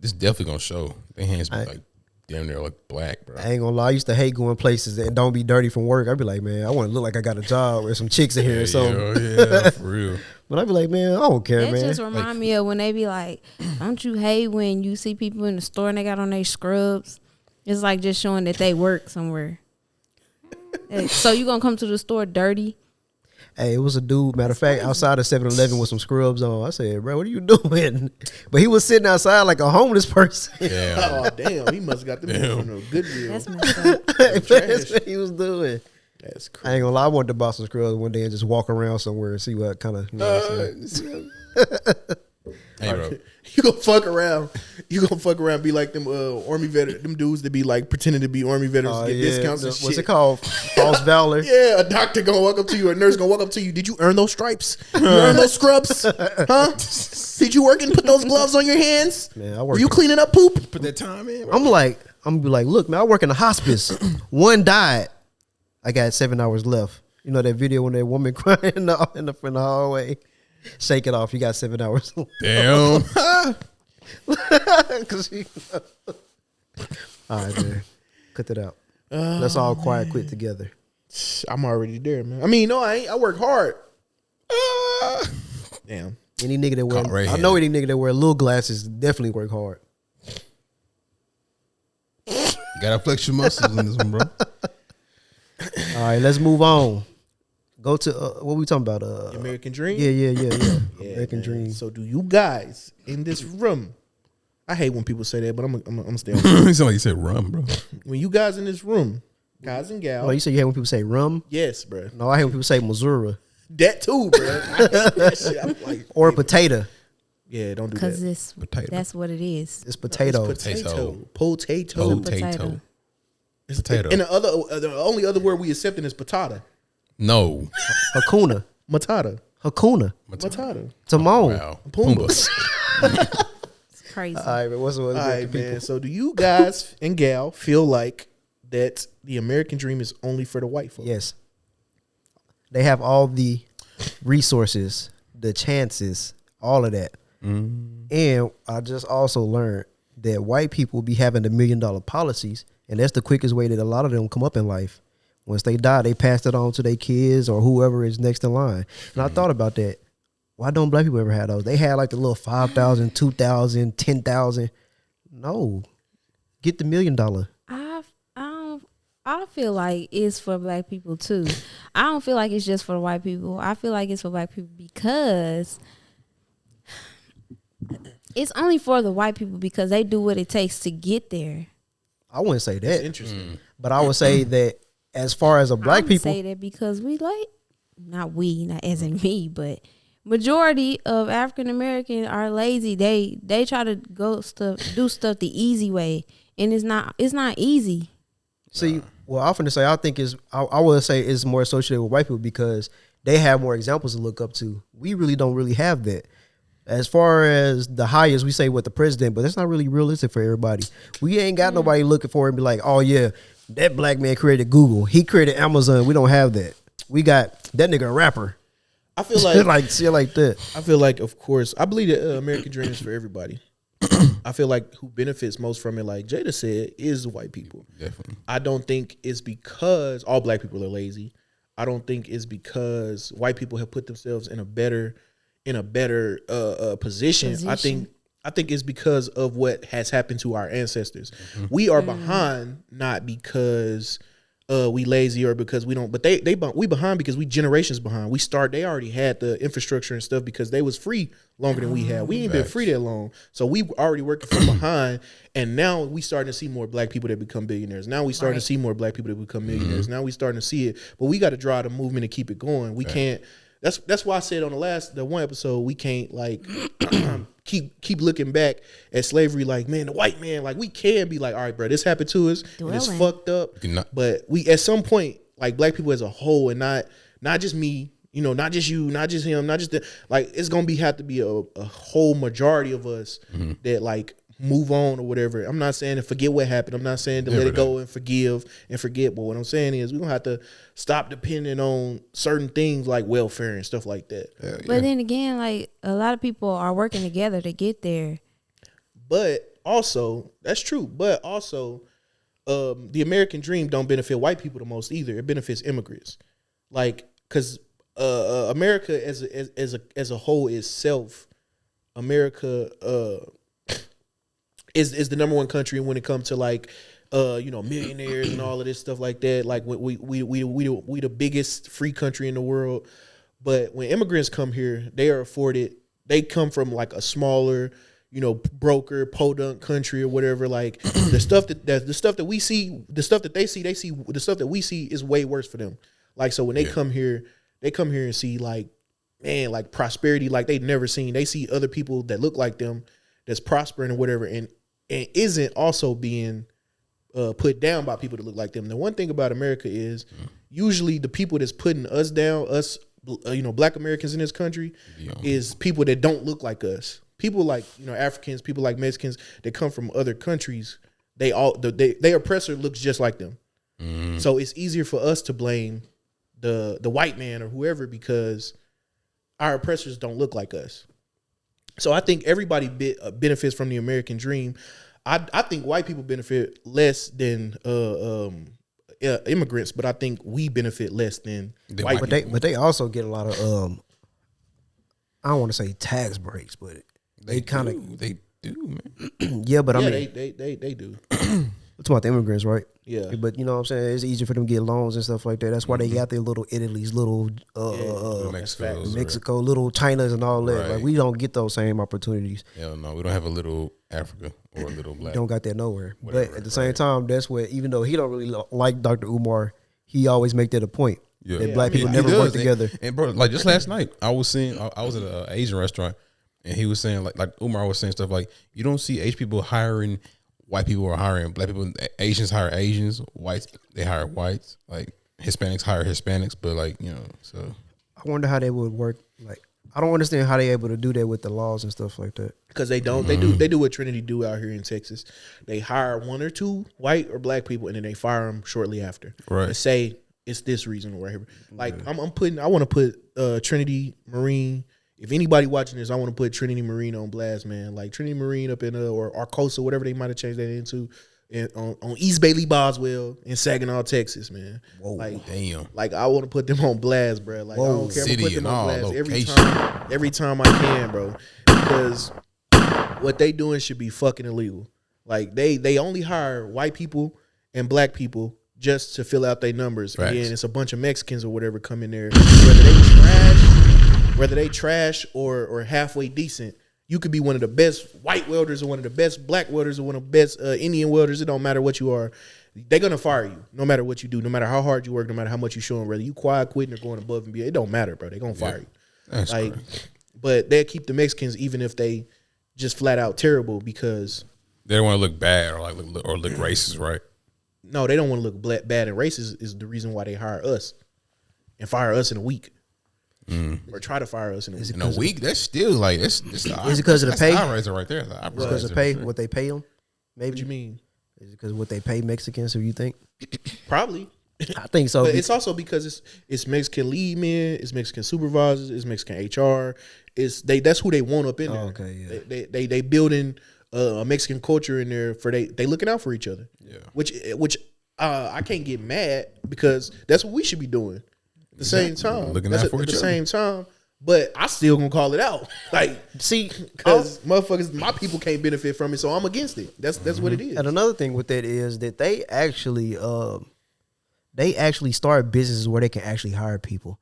this definitely gonna show. Their hands be like damn near like black, bro. I ain't gonna lie, I used to hate going places and don't be dirty from work. I'd be like, man, I want to look like I got a job or some chicks in here or something. Yeah, for real. But I'd be like, man, I don't care, That man. just remind me of when they be like, don't you hate when you see people in the store and they got on their scrubs? It's like just showing that they work somewhere. So you gonna come to the store dirty? Hey, it was a dude, matter of fact, outside of 7-Eleven with some scrubs on. I said, bro, what are you doing? But he was sitting outside like a homeless person. Yeah. Oh damn, he must have got them from a good deal. That's messed up. That's what he was doing. That's I crazy. ain't gonna lie, I wanted to buy some scrubs one day and just walk around somewhere and see what kind of. You know what I'm saying? Hey, bro. You gonna fuck around? You gonna fuck around? Be like them army veterans, them dudes that be like pretending to be army veterans to get discounts and shit. What's it called? False valor. Yeah, a doctor gonna walk up to you, a nurse gonna walk up to you. Did you earn those stripes? You earn those scrubs? Huh? Did you work and put those gloves on your hands? Man, I Were work. you cleaning up poop? Put that time in. I'm gonna be like, look, man, I work in a hospice. One died. I got 7 hours left. You know that video when that woman crying in the hallway? Shake it off. You got 7 hours. Damn. Cause all right, man. Cut that out. Let's all quiet quit together. I'm already there, man. I mean, no, I ain't. I work hard. Damn. Any nigga that wear, Caught right I know any nigga that wear little glasses definitely work hard. Gotta flex your muscles in this one, bro. All right, let's move on. Go to what we talking about? American Dream. Yeah. Yeah, American man. Dream. So, do you guys in this room? I hate when people say that, but I'm staying. You sound like you said rum, bro. When you guys in this room, guys and gals, Oh, you say you hate when people say rum? yes, bro. No, I hate when people say Missouri That too, bro. I hate that shit. I'm like, or potato. yeah, don't do Because that. Potato. that's what it is. It's potato. It's potato. Potato. Potato. It's Potato. And the only other word we accepting is patata. No. Hakuna. Matata. Hakuna. Matata. Timon. Wow. Pumbaa. Pumbaa. It's crazy. All right, but what's All right, man. So do you guys and gal feel like that the American dream is only for the white folks? Yes. They have all the resources, the chances, all of that. And I just also learned that white people be having the $1 million policies, and that's the quickest way that a lot of them come up in life. Once they die, they pass it on to their kids or whoever is next in line. And I thought about that. Why don't black people ever have those? They had like the little 5,000, 2,000, 10,000. No, get the $1 million. I feel like it's for black people too. I don't feel like it's just for the white people. I feel like it's for black people because it's only for the white people because they do what it takes to get there. I wouldn't say That's that, interesting. but I would say that as far as a black I people, say that because we like, not as in me, but majority of African American are lazy. They try to do stuff the easy way, and it's not easy. See, well, I often say I think is I would say it's more associated with white people because they have more examples to look up to. We really don't really have that. As far as the highest, we say with the president, but that's not really realistic for everybody. We ain't got nobody looking for it and be like, oh yeah, that black man created Google. He created Amazon. We don't have that. We got that nigga a rapper. I feel like like shit like that. I feel like, of course, I believe that American dream is for everybody. I feel like who benefits most from it, like Jada said, is white people. Definitely. I don't think it's because all black people are lazy. I don't think it's because white people have put themselves in a better position. I think it's because of what has happened to our ancestors. We are behind not because we lazy or because we don't, but we behind because we generations behind. They already had the infrastructure and stuff because they was free longer than we had. We ain't been free that long, so we already working from behind. And now we starting to see more black people that become billionaires. Now we starting to see more black people that become millionaires. Now we starting to see it, but we got to draw the movement and keep it going. We can't. That's why I said on the one episode, we can't like keep looking back at slavery like, man, the white man, like we can be like, all right, bro, this happened to us and it's fucked up. But we at some point, like black people as a whole, and not just me, not just you, not just him, not just like it's gonna have to be a whole majority of us that like move on or whatever. I'm not saying to forget what happened. I'm not saying to let it go and forgive and forget. But what I'm saying is we're going to have to stop depending on certain things like welfare and stuff like that. But then again, like a lot of people are working together to get there. But also, that's true. But also, the American dream don't benefit white people the most either. It benefits immigrants. Like, because America as a whole itself, America is the number one country when it comes to like millionaires and all of this stuff like that. Like we the biggest free country in the world. But when immigrants come here, they are afforded. They come from like a smaller, broker, podunk country or whatever. Like the stuff that we see, the stuff that they see the stuff that we see is way worse for them. Like so when they come here and see like, man, like prosperity like they've never seen. They see other people that look like them that's prospering or whatever, and isn't also being put down by people that look like them. The one thing about America is usually the people that's putting us down, black Americans in this country, is people that don't look like us. People like Africans, people like Mexicans that come from other countries. Their oppressor looks just like them. So it's easier for us to blame the white man or whoever because our oppressors don't look like us. So I think everybody benefits from the American dream. I think white people benefit less than immigrants, but I think we benefit less than white people. But they also get a lot of I don't want to say tax breaks, but they kind of they do, man. Yeah, but I mean they do. It's about the immigrants, right? Yeah. But you know what I'm saying? It's easier for them to get loans and stuff like that. That's why they got their little Italy's, little Mexico, little China's and all that. Right. Like we don't get those same opportunities. Hell no, we don't have a little Africa or a little black. Don't got that nowhere. Whatever, but at the same time, that's where even though he don't really like Dr. Umar, he always make that a point. Yeah. That black people He never does. work together. And bro, like just last night, I was at an Asian restaurant, and he was saying like Umar was saying stuff like, you don't see Asian people hiring white people are hiring black people. Asians hire Asians. Whites, they hire whites. Like Hispanics hire Hispanics. But like, so I wonder how they would work. Like, I don't understand how they able to do that with the laws and stuff like that. Because they don't. They do what Trinity do out here in Texas. They hire one or two white or black people, and then they fire them shortly after. Right. And say it's this reason or whatever. Like I want to put Trinity Marine. If anybody watching this, I want to put Trinity Marine on blast, man. Like Trinity Marine up in or Arcosa, whatever they might have changed that into, and on East Bailey Boswell in Saginaw, Texas, man. Whoa, like damn. Like I want to put them on blast, bro. Like I don't care. I'm gonna put them on blast every time I can, bro. Because what they doing should be fucking illegal. Like they only hire white people and black people just to fill out their numbers. Facts. And it's a bunch of Mexicans or whatever come in there, whether they trash or halfway decent. You could be one of the best white welders or one of the best black welders or one of the best Indian welders. It don't matter what you are. They're going to fire you no matter what you do, no matter how hard you work, no matter how much you show them, whether you quiet quitting or going above and beyond. It don't matter, bro. They're going to fire you. That's like, crazy. But they'll keep the Mexicans even if they just flat out terrible because they don't want to look bad or look racist, right? No, they don't want to look bad and racist. Is the reason why they hire us and fire us in a week, or try to fire us in a week. In a week, that's still like it's Is it because of the pay? Raiser right there. Because of pay, what they pay them? Maybe. What you mean? Is it because of what they pay Mexicans? So you think? Probably. I think so. But it's also because it's Mexican lead men, it's Mexican supervisors, it's Mexican HR. That's who they want up in there. Okay, yeah. They building a Mexican culture in there for they looking out for each other. Yeah. Which I can't get mad because that's what we should be doing. At the same time, Looking out for at each the other. same time. But I still gonna call it out, like, See, because motherfuckers, my people can't benefit from it, so I'm against it. That's what it is. and another thing with that is that they actually start businesses where they can actually hire people.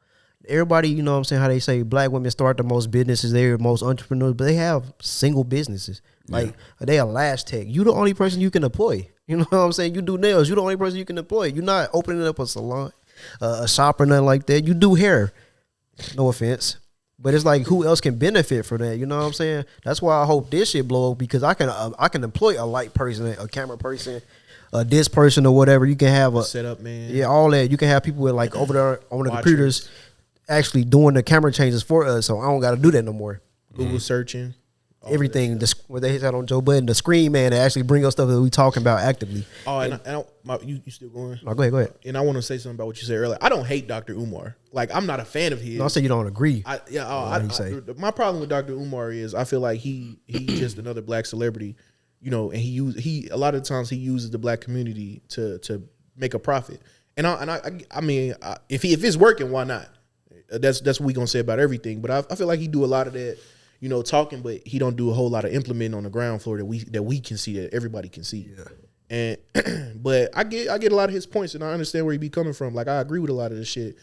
Everybody, you know what I'm saying, how they say black women start the most businesses, they're most entrepreneurs, but they have single businesses. Like they are Lash Tech. You the only person you can employ. You know what I'm saying? You do nails, you the only person you can employ. You're not opening up a salon, a shop or nothing like that. You do hair. No offense. But it's like, who else can benefit from that? You know what I'm saying? That's why I hope this shit blow up, because I can employ a light person, a camera person, this person or whatever. You can have a Setup, man. Yeah, all that. You can have people with like over there on the computers actually doing the camera changes for us, so I don't got to do that no more. Google searching. Everything, what they said on Joe Budden, the screen man, to actually bring us stuff that we talking about actively. Oh, you still going? No, go ahead. And I want to say something about what you said earlier. I don't hate Dr. Umar. Like, I'm not a fan of his. No, I said you don't agree. My problem with Dr. Umar is I feel like he's just another black celebrity, you know, and he a lot of times he uses the black community to make a profit. And I mean, if it's working, why not? That's what we gonna say about everything. But I feel like he do a lot of that, you know, talking, but he don't do a whole lot of implementing on the ground floor that we can see, that everybody can see. Yeah. And but I get a lot of his points, and I understand where he be coming from. Like, I agree with a lot of this shit,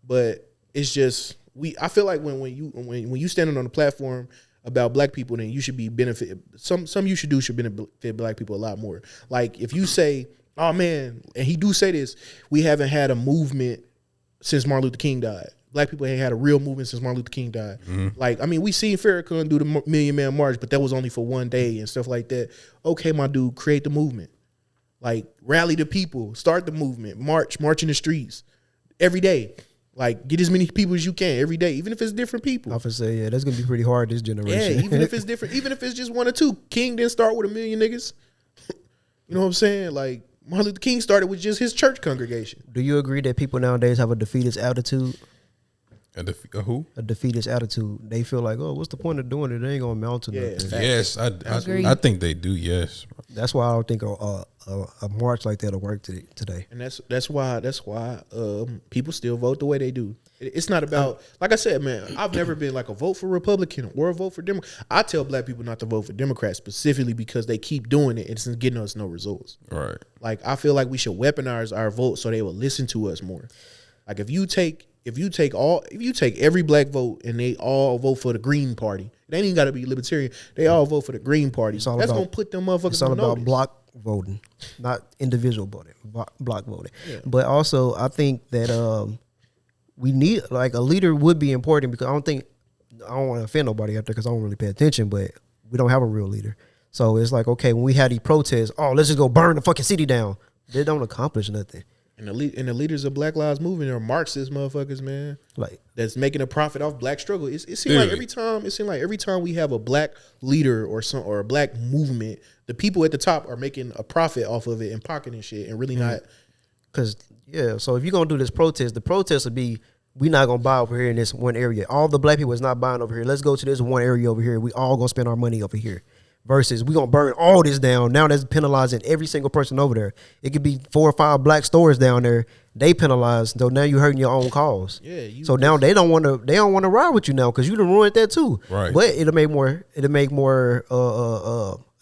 but it's just I feel like when you standing on the platform about black people, then you should be benefit. Some you should do should benefit black people a lot more. Like, if you say, oh man, and he do say this, we haven't had a movement since Martin Luther King died. Black people ain't had a real movement since Martin Luther King died. Like, I mean, we seen Farrakhan do the Million Man March, but that was only for one day and stuff like that. Okay, my dude, create the movement. Like, rally the people, start the movement, march in the streets every day. Like, get as many people as you can every day, even if it's different people. I would say, yeah, that's gonna be pretty hard this generation. Yeah, even if it's different, even if it's just one or two. King didn't start with 1 million niggas. You know what I'm saying? Like, Martin Luther King started with just his church congregation. Do you agree that people nowadays have a defeatist attitude? Who? A defeatist attitude. They feel like, oh, what's the point of doing it? It ain't gonna amount to nothing. Yes, I agree. think they do. Yes, That's why I don't think a march like that'll work today. And that's why people still vote the way they do. It's not about, like I said, man, I've never been like a vote for Republican or a vote for Democrat. I tell black people not to vote for Democrats specifically because they keep doing it and it's getting us no results. right. Like, I feel like we should weaponize our vote so they will listen to us more. Like, if you take every black vote and they all vote for the Green Party, it ain't even got to be libertarian. They all vote for the Green Party. That's gonna put them motherfuckers. It's all on about notice. block voting, not individual voting. Block voting. Yeah. But also, I think that we need, like, a leader would be important, because I don't want to offend nobody out there because I don't really pay attention, but we don't have a real leader. So it's like, okay, when we had these protests, oh, let's just go burn the fucking city down. They don't accomplish nothing. And the leaders of Black Lives Movement are Marxist motherfuckers, man. Like, that's making a profit off black struggle. It seems like every time we have a black leader or a black movement, the people at the top are making a profit off of it and pocketing shit and really not. Because, yeah, so if you're going to do this protest, the protest would be, we not going to buy over here in this one area. All the black people is not buying over here. Let's go to this one area over here. We all going to spend our money over here. Versus we going to burn all this down. Now that's penalizing every single person over there. It could be 4 or 5 black stores down there. They penalized. So now you're hurting your own cause. Yeah. So now they don't want to ride with you now because you done ruined that too. Right. But it'll make more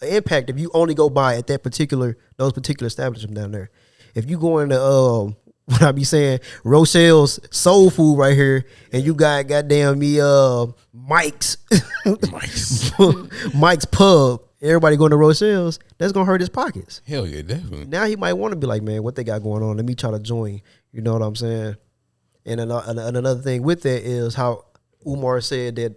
impact if you only go by at those particular establishments down there. If you go into what I be saying, Rochelle's Soul Food right here, and you got goddamn me Mike's Pub, everybody going to Rochelle's, that's gonna hurt his pockets. Hell yeah, definitely. Now he might want to be like, man, what they got going on? Let me try to join. You know what I'm saying? And another thing with that is how Umar said that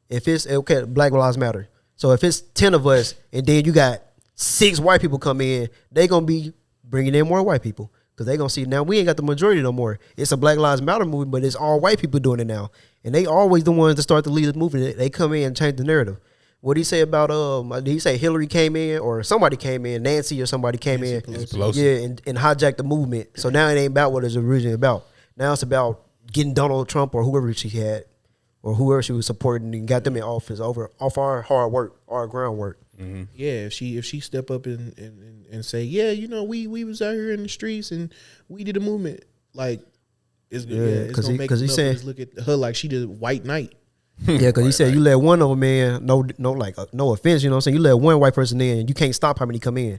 if it's okay, Black Lives Matter. So if it's 10 of us and then you got 6 white people come in, they gonna be bringing in more white people. Because they going to see now we ain't got the majority no more. It's a Black Lives Matter movement, but it's all white people doing it now. And they always the ones that start to lead the movement. They come in and change the narrative. What did he say about did he say Hillary came in or somebody came in, Nancy or somebody came in, Pelosi. yeah, and hijacked the movement. So now it ain't about what it's originally about. Now it's about getting Donald Trump or whoever she had or whoever she was supporting and got them in office off our hard work, our groundwork. Mm-hmm. Yeah, if she step up and say, yeah, you know, we was out here in the streets and we did a movement, like it's it's gonna make motherfuckers look at her like she did White Knight. Yeah, because he said you let one of them in, no offense, you know what I'm saying? You let one white person in, you can't stop how many come in.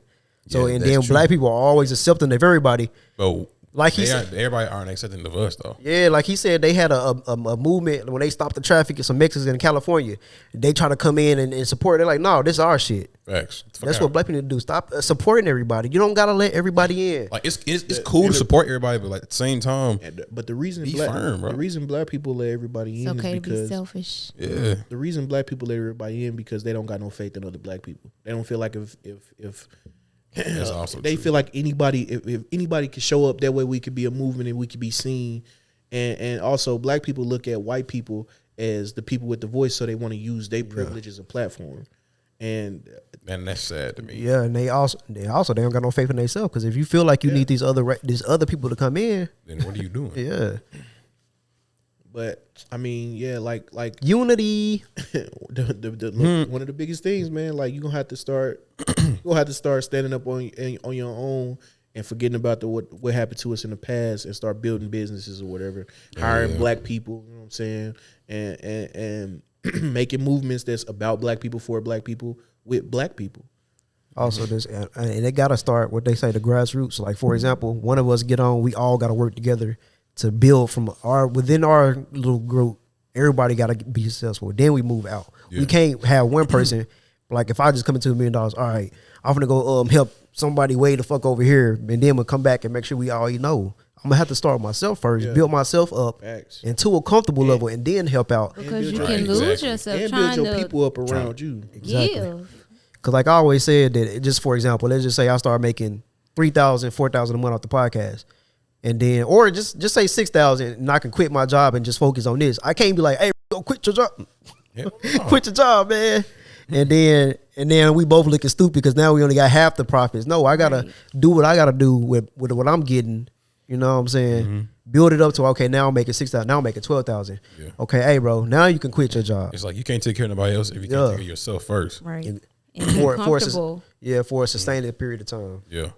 So Yeah, and that's then true. black people are always accepting of everybody. But Like he said, everybody aren't accepting of us though. yeah, like he said, they had a movement when they stopped the traffic in some Mexicans in California. They try to come in and support. They're like, no, this is our shit. Facts. That's what black people need to do. Stop supporting everybody. You don't gotta let everybody in. Like it's cool to support everybody, but like at the same time, But the reason Be firm, bro. the reason black people let everybody It's in okay is to be because selfish. yeah, the reason black people let everybody in because they don't got no faith in other black people. They don't feel like if that's also they true. feel like anybody if anybody could show up that way we could be a movement and we could be seen. And also black people look at white people as the people with the voice, so they want to use their privilege as a platform. And that's sad to me. Yeah, and they don't got no faith in themselves because if you feel like you need these other people to come in, Then what are you doing? yeah, but I mean, yeah, like unity. look, one of the biggest things, man, like you're gonna have to start standing up on your own and forgetting about what happened to us in the past and start building businesses or whatever, hiring black people, you know what I'm saying, and making movements that's about black people for black people with black people. Also, this and they gotta start what they say the grassroots. Like for example, one of us get on, we all gotta work together to build from within our little group. Everybody gotta be successful. Then we move out. Yeah. We can't have one person. Like if I just come into $1 million, all right, I'm gonna go help somebody way the fuck over here, and then we'll come back and make sure we all know. I'm gonna have to start with myself first, build myself up Facts. into a comfortable level, and then help out. Because you build can your- lose Exactly. yourself And trying build your to people up around you. give. Cause like I always said that just for example, let's just say I start making $3,000, $4,000 a month off the podcast. And then, or just say 6,000 and I can quit my job and just focus on this. I can't be like, hey, go quit your job. Yeah. Quit your job, man. And then we both looking stupid because now we only got half the profits. No, I gotta do what I gotta do with what I'm getting. You know what I'm saying? Build it up to okay, now I'm making 6,000, now I'm making 12,000. Yeah. Okay, hey bro, now you can quit your job. It's like you can't take care of nobody else if you can't Yeah. take care of yourself first. Right. And And be for a comfortable. for a sustained period of time. Yeah.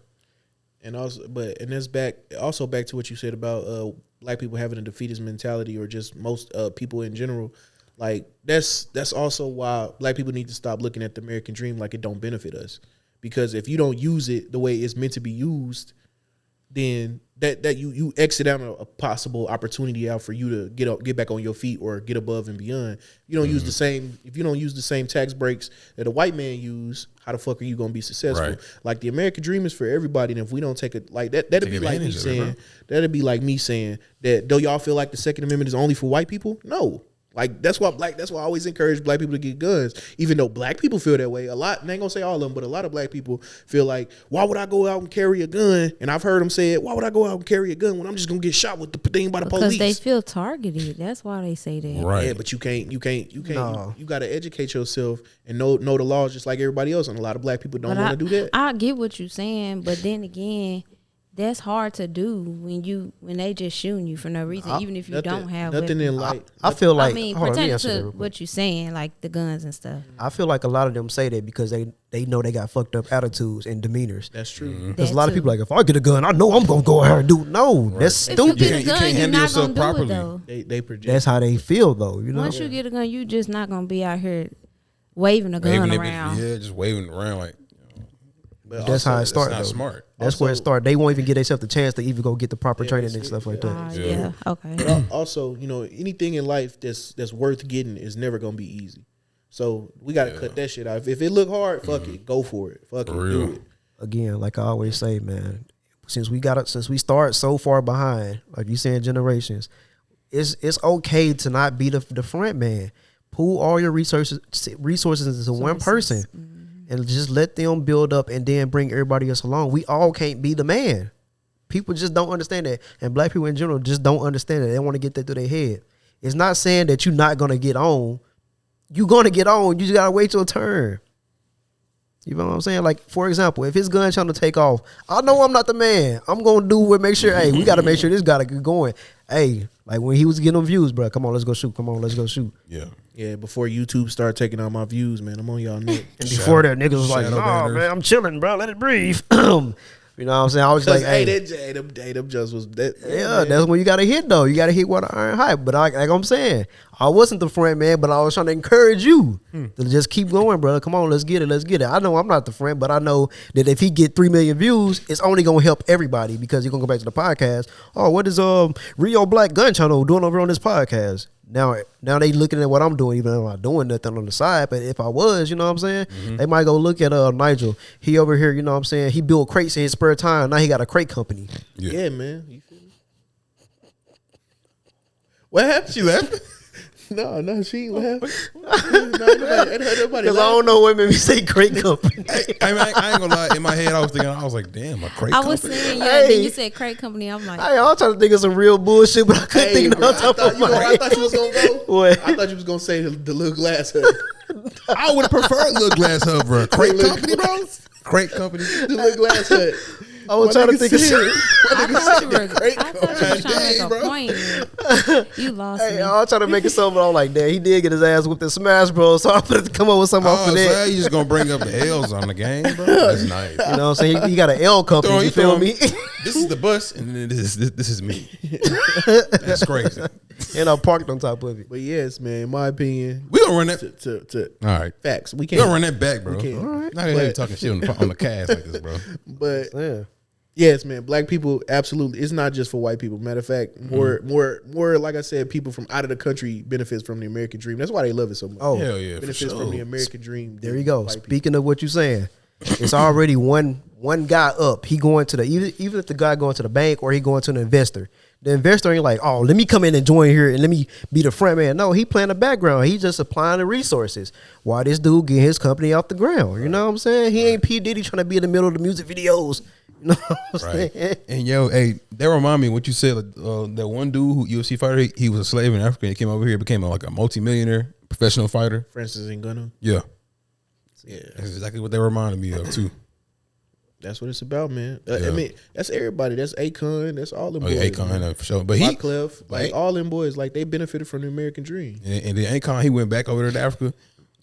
And also, that's back to what you said about black people having a defeatist mentality, or just most people in general. Like that's also why black people need to stop looking at the American dream like it don't benefit us. Because if you don't use it the way it's meant to be used, then that you exit out a possible opportunity out for you to get back on your feet or get above and beyond. You don't use the same if you don't use the same tax breaks that a white man use. How the fuck are you gonna be successful? Right. Like the American dream is for everybody, and if we don't take it like that, that'd Take be like me advantage of it, saying bro. that'd be like me saying that. Do y'all feel like the Second Amendment is only for white people? No. Like that's why I always encourage black people to get guns, even though black people feel that way. A lot, and I ain't gonna say all of them, but a lot of black people feel like, why would I go out and carry a gun? And I've heard them say it, why would I go out and carry a gun when I'm just gonna get shot with the thing by the Because police? they feel targeted. That's why they say that. Right. Yeah, but you can't. No. You got to educate yourself and know the laws just like everybody else. And a lot of black people don't want to do that. I get what you're saying, but then again, that's hard to do when they just shooting you for no reason, even if you don't have nothing weapons. in light. I feel like I mean, hold on, let me pertaining answer that to real quick. what you're saying, like the guns and stuff. I feel like a lot of them say that because they know they got fucked up attitudes and demeanors. That's true. Mm-hmm. Because a lot of people like, if I get a gun, I know I'm gonna go out here and do. No, that's If you stupid. get a You gun, can't you're handle not yourself gonna do it properly. though. They project. That's how they feel, though. You know. Once you get a gun, you just not gonna be out here waving a gun Waving it, around. yeah, just waving it around like But That's how it that's starts. not though. smart. That's where it Also- starts. They won't even give themselves the chance to even go get the proper training and that's stuff it, like that. Yeah. Yeah. Okay. But also, anything in life that's worth getting is never gonna be easy. So we gotta cut that shit out. If it look hard, fuck it, go for it. Fuck it, For do real. it. Again, like I always say, man, since we start so far behind, like you saying, generations, it's okay to not be the front man. Pool all your resources into one person, and just let them build up and then bring everybody else along. We all can't be the man. People just don't understand that. And black people in general just don't understand it. They want to get that through their head. It's not saying that you're not going to get on. You're going to get on. You just got to wait your turn. You know what I'm saying? Like, for example, if his gun trying to take off, I know I'm not the man. I'm going to do what, make sure, hey, we got to make sure this got to get going. Hey, like when he was getting them views, bro, come on, let's go shoot. Come on, let's go shoot. Yeah. Yeah, before YouTube started taking all my views, man, I'm on y'all neck. And before that, niggas was like, Shadow nah, banners. man, I'm chilling, bro. Let it breathe. You know what I'm saying? I was like, hey, them just was that. yeah, that's when you got to hit, though. You got to hit what iron hype. But like I'm saying, I wasn't the friend, man, but I was trying to encourage you to just keep going, brother. Come on, let's get it. Let's get it. I know I'm not the friend, but I know that if he get 3 million views, it's only going to help everybody because you're going to go back to the podcast. Oh, what is Rio Black Gun Channel doing over on this podcast? Now they looking at what I'm doing, even though I'm not doing nothing on the side. But if I was, you know what I'm saying, they might go look at Nigel. He over here, you know what I'm saying. He built crates in his spare time. Now he got a crate company. Yeah, man. You feel me? What happened? She left. No, she ain't laughing. Nobody Because I don't know what made me say crate company. I mean, I ain't gonna lie. In my head, I was like, damn, a crate I was company. saying, yeah, Hey. then you said crate company. I'm like, Hey, I'm trying to think of some real bullshit, but I couldn't Hey, think of bro, it on top of my I head. thought you was gonna go. What? I thought you was gonna say the little glass hut. I would have preferred Little Glass Hub, bro. Crate company, bro. Crate company. The little glass hut. I was trying to think of shit. I thought you were trying to Dang, make bro. a point. You lost Hey, me. I was trying to make it something, but I'm like, damn, he did get his ass whooped in Smash Bros. So I'm going to come up with something off Oh, of so that. you just gonna bring up the L's on the game, bro? That's nice. You know what I'm saying? He got an L company, Throwing- you feel throwing- me? This is the bus, and then this is me. That's crazy. And I parked on top of it. But yes, man, in my opinion, We gonna run that. to All right, facts, we we can't. gonna run that back, bro. We can't. Not gonna have you But- talking shit on the cast like this, bro. But Yeah. yes, man, black people absolutely. It's not just for white people. Matter of fact, more like I said, people from out of the country benefits from the American dream. That's why they love it so much. Oh, Hell yeah, for benefits sure. from the American dream. there than you go. white people. Speaking of what you're saying, it's already one guy up. He going to the even if the guy going to the bank or he going to an investor. The investor ain't like, oh, let me come in and join here and let me be the front man. No, he playing the background. He just applying the resources. Why this dude get his company off the ground? You know what I'm saying? He ain't P. Diddy trying to be in the middle of the music videos. You know what I'm Right. saying? And yo, hey, that remind me of what you said. That one dude who UFC fighter, he was a slave in Africa. He came over here, became like a multimillionaire professional fighter. Francis Ngannou. Yeah, Yeah, that's exactly what they reminded me of too. that's what it's about, man. Yeah. I mean, that's everybody. That's Akon. That's all them Oh boys. yeah, Akon, man. for sure. But he Wyclef, like all them boys, like they benefited from the American dream. and then Akon, he went back over there to Africa,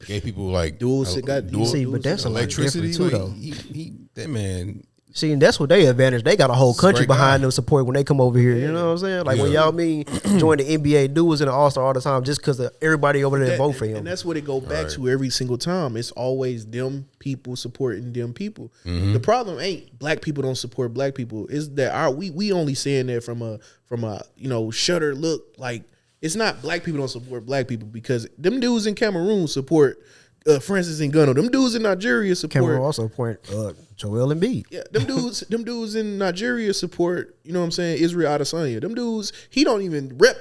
gave people like Dual got See, but that's a lot electricity different too, like, though. he that man. See, and that's what they advantage. They got a whole country Great guy. behind them support when they come over here. You know what I'm saying? Like when Yeah. y'all mean join the NBA, dude was in the All Star all the time just because everybody over there vote for him. And that's what it go back Right. to every single time. It's always them people supporting them people. Mm-hmm. The problem ain't black people don't support black people. Is that we only saying that from a shutter look. Like it's not black people don't support black people because them dudes in Cameroon support Francis Ngannou. Them dudes in Nigeria support. Cameron also point Joel Embiid. Yeah, them dudes in Nigeria support, you know what I'm saying, Israel Adesanya. Them dudes, he don't even rep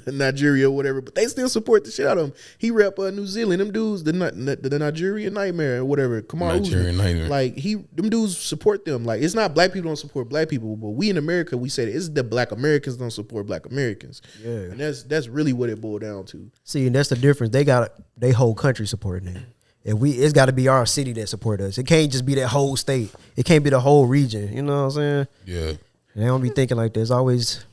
Nigeria or whatever, but they still support the shit out of him. He rep New Zealand. Them dudes, the Nigerian Nightmare or whatever. Kamar Nigerian Nightmare. Like them dudes support them. Like it's not black people don't support black people, but we in America we say that it's the black Americans don't support black Americans. Yeah. And that's really what it boiled down to. See, and that's the difference. They whole country supporting them. It's got to be our city that support us. It can't just be that whole state. It can't be the whole region. You know what I'm saying? Yeah, And they don't be thinking like this. Always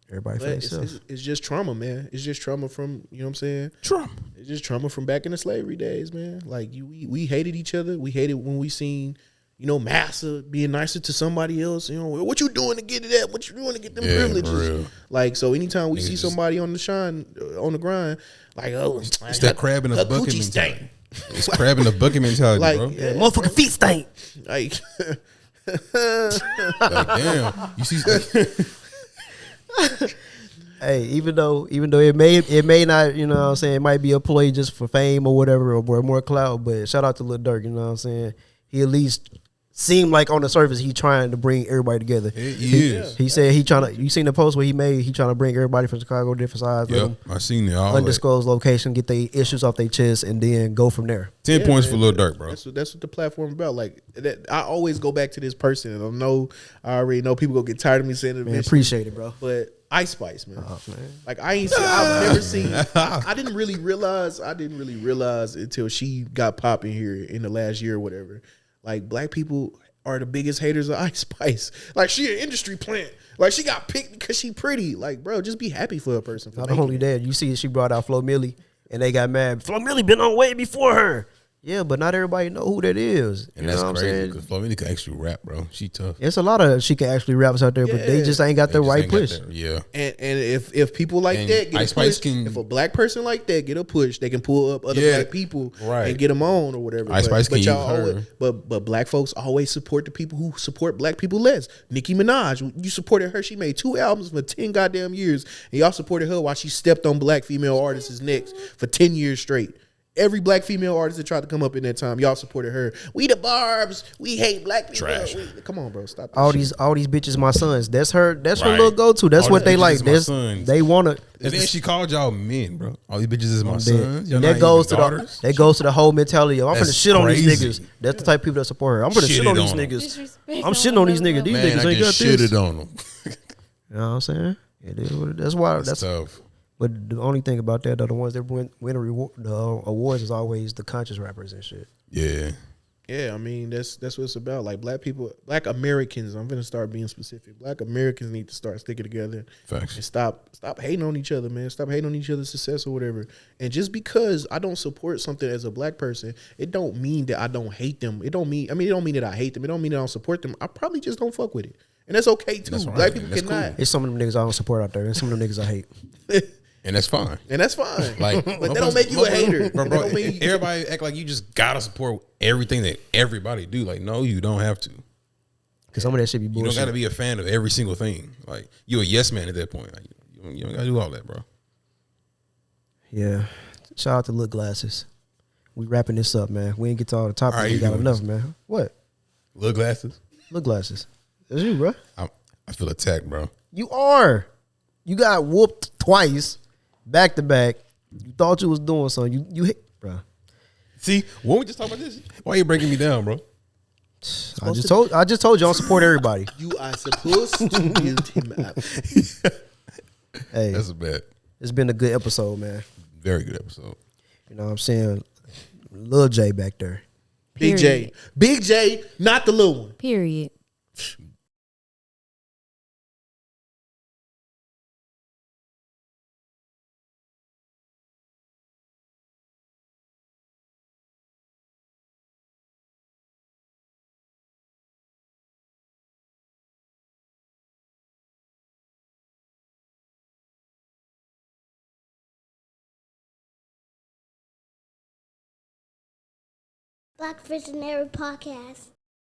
everybody for But themselves. it's just trauma, man. It's just trauma from, you know what I'm saying? Trump. It's just trauma from back in the slavery days, man. Like we hated each other. We hated when we seen, Massa being nicer to somebody else. What you doing to get to that? What you doing to get them Yeah, for privileges? real. Like so, anytime we Niggas see just- somebody on the grind, like It's that crab in the her bucket coochie mentality. stank. It's crab in the bucket mentality, Like, bro. Yeah, motherfucking feet stink. Like Like, damn, you see. Hey, even though it may not, you know what I'm saying, it might be a play just for fame or whatever or more clout, but shout out to Lil Durk, you know what I'm saying? He at least seem like on the surface he trying to bring everybody together. He is. He said he trying to. You seen the post where he made? He trying to bring everybody from Chicago, different sides. let Yep, them I seen it. All that. undisclosed location, get their issues off their chest, and then go from there. 10 points for Lil Durk, bro. That's what the platform about. Like that, I always go back to this person, and I already know people gonna get tired of me saying it. Man, appreciate it, bro. But Ice Spice, man. Oh, man. Like I've never seen. I didn't really realize until she got popping here in the last year or whatever. Like black people are the biggest haters of Ice Spice. Like she an industry plant. Like she got picked because she pretty. Like bro, just be happy for a person. Not only that, you see she brought out Flo Milli, and they got mad. Flo Milli been on way before her. Yeah, but not everybody know who that is. And that's crazy because Flamini can actually rap, bro. She tough. It's a lot of she can actually raps out there, but they just ain't got the right push. Yeah. And if people like that get Ice a push, Spice can- if a black person like that get a push, they can pull up other black people and get them on or whatever. Ice Spice can use her. But black folks always support the people who support black people less. Nicki Minaj, you supported her. She made 2 albums for 10 goddamn years, and y'all supported her while she stepped on black female artists' necks for 10 years straight. Every black female artist that tried to come up in that time, y'all supported her. We the Barbs. We hate black people. Trash. Come on, bro. Stop. All these bitches my sons. That's her. That's her Right. little go to. That's All what these they like. bitches is my That's, sons. they wanna. And then she called y'all men, bro. All these bitches is my sons. Y'all That not goes even to daughters. that goes to the whole mentality of I'm That's finna shit on these crazy. niggas. That's the type of people that support her. I'm gonna shit on these Shitted on 'em. niggas. Disrespect I'm shitting on these niggas. These Man, niggas I ain't got just this. shitted on them. You know what I'm saying? It is what it, that's why That's tough. But the only thing about that, though, the ones that win the awards is always the conscious rappers and shit. Yeah. Yeah, I mean that's what it's about. Like black people, black Americans. I'm gonna start being specific. Black Americans need to start sticking together Facts. and stop hating on each other, man. Stop hating on each other's success or whatever. And just because I don't support something as a black person, it don't mean that I don't hate them. It don't mean that I hate them. It don't mean that I don't support them. I probably just don't fuck with it, and that's okay too. That's right. Black people That's cannot, It's some of them niggas I don't support out there, and some of them niggas I hate. And that's fine. and that's fine. Like, but that don't make you a hater. Bro, That don't mean you- everybody act like you just gotta support everything that everybody do. Like, no, you don't have to. Because some of that shit be You bullshit. don't gotta be a fan of every single thing. Like, you a yes man at that point. Like, you don't gotta do all that, bro. Yeah. Shout out to Look Glasses. We wrapping this up, man. We ain't get to all the topics. All right, We you got doing enough, this. man. What? Look glasses. Look Glasses. That's you, bro. I feel attacked, bro. You are. You got whooped twice, back to back. You thought you was doing something. You hit, bro. See, when we just talk about this, why you breaking me down, bro? I just told you I don't support everybody. You are supposed to build him up. Hey, That's a bad, it's been a good episode, man. very good episode. You know what I'm saying? Lil J back there. Big J, Big J, not the little one. Period. Black Visionary Podcast.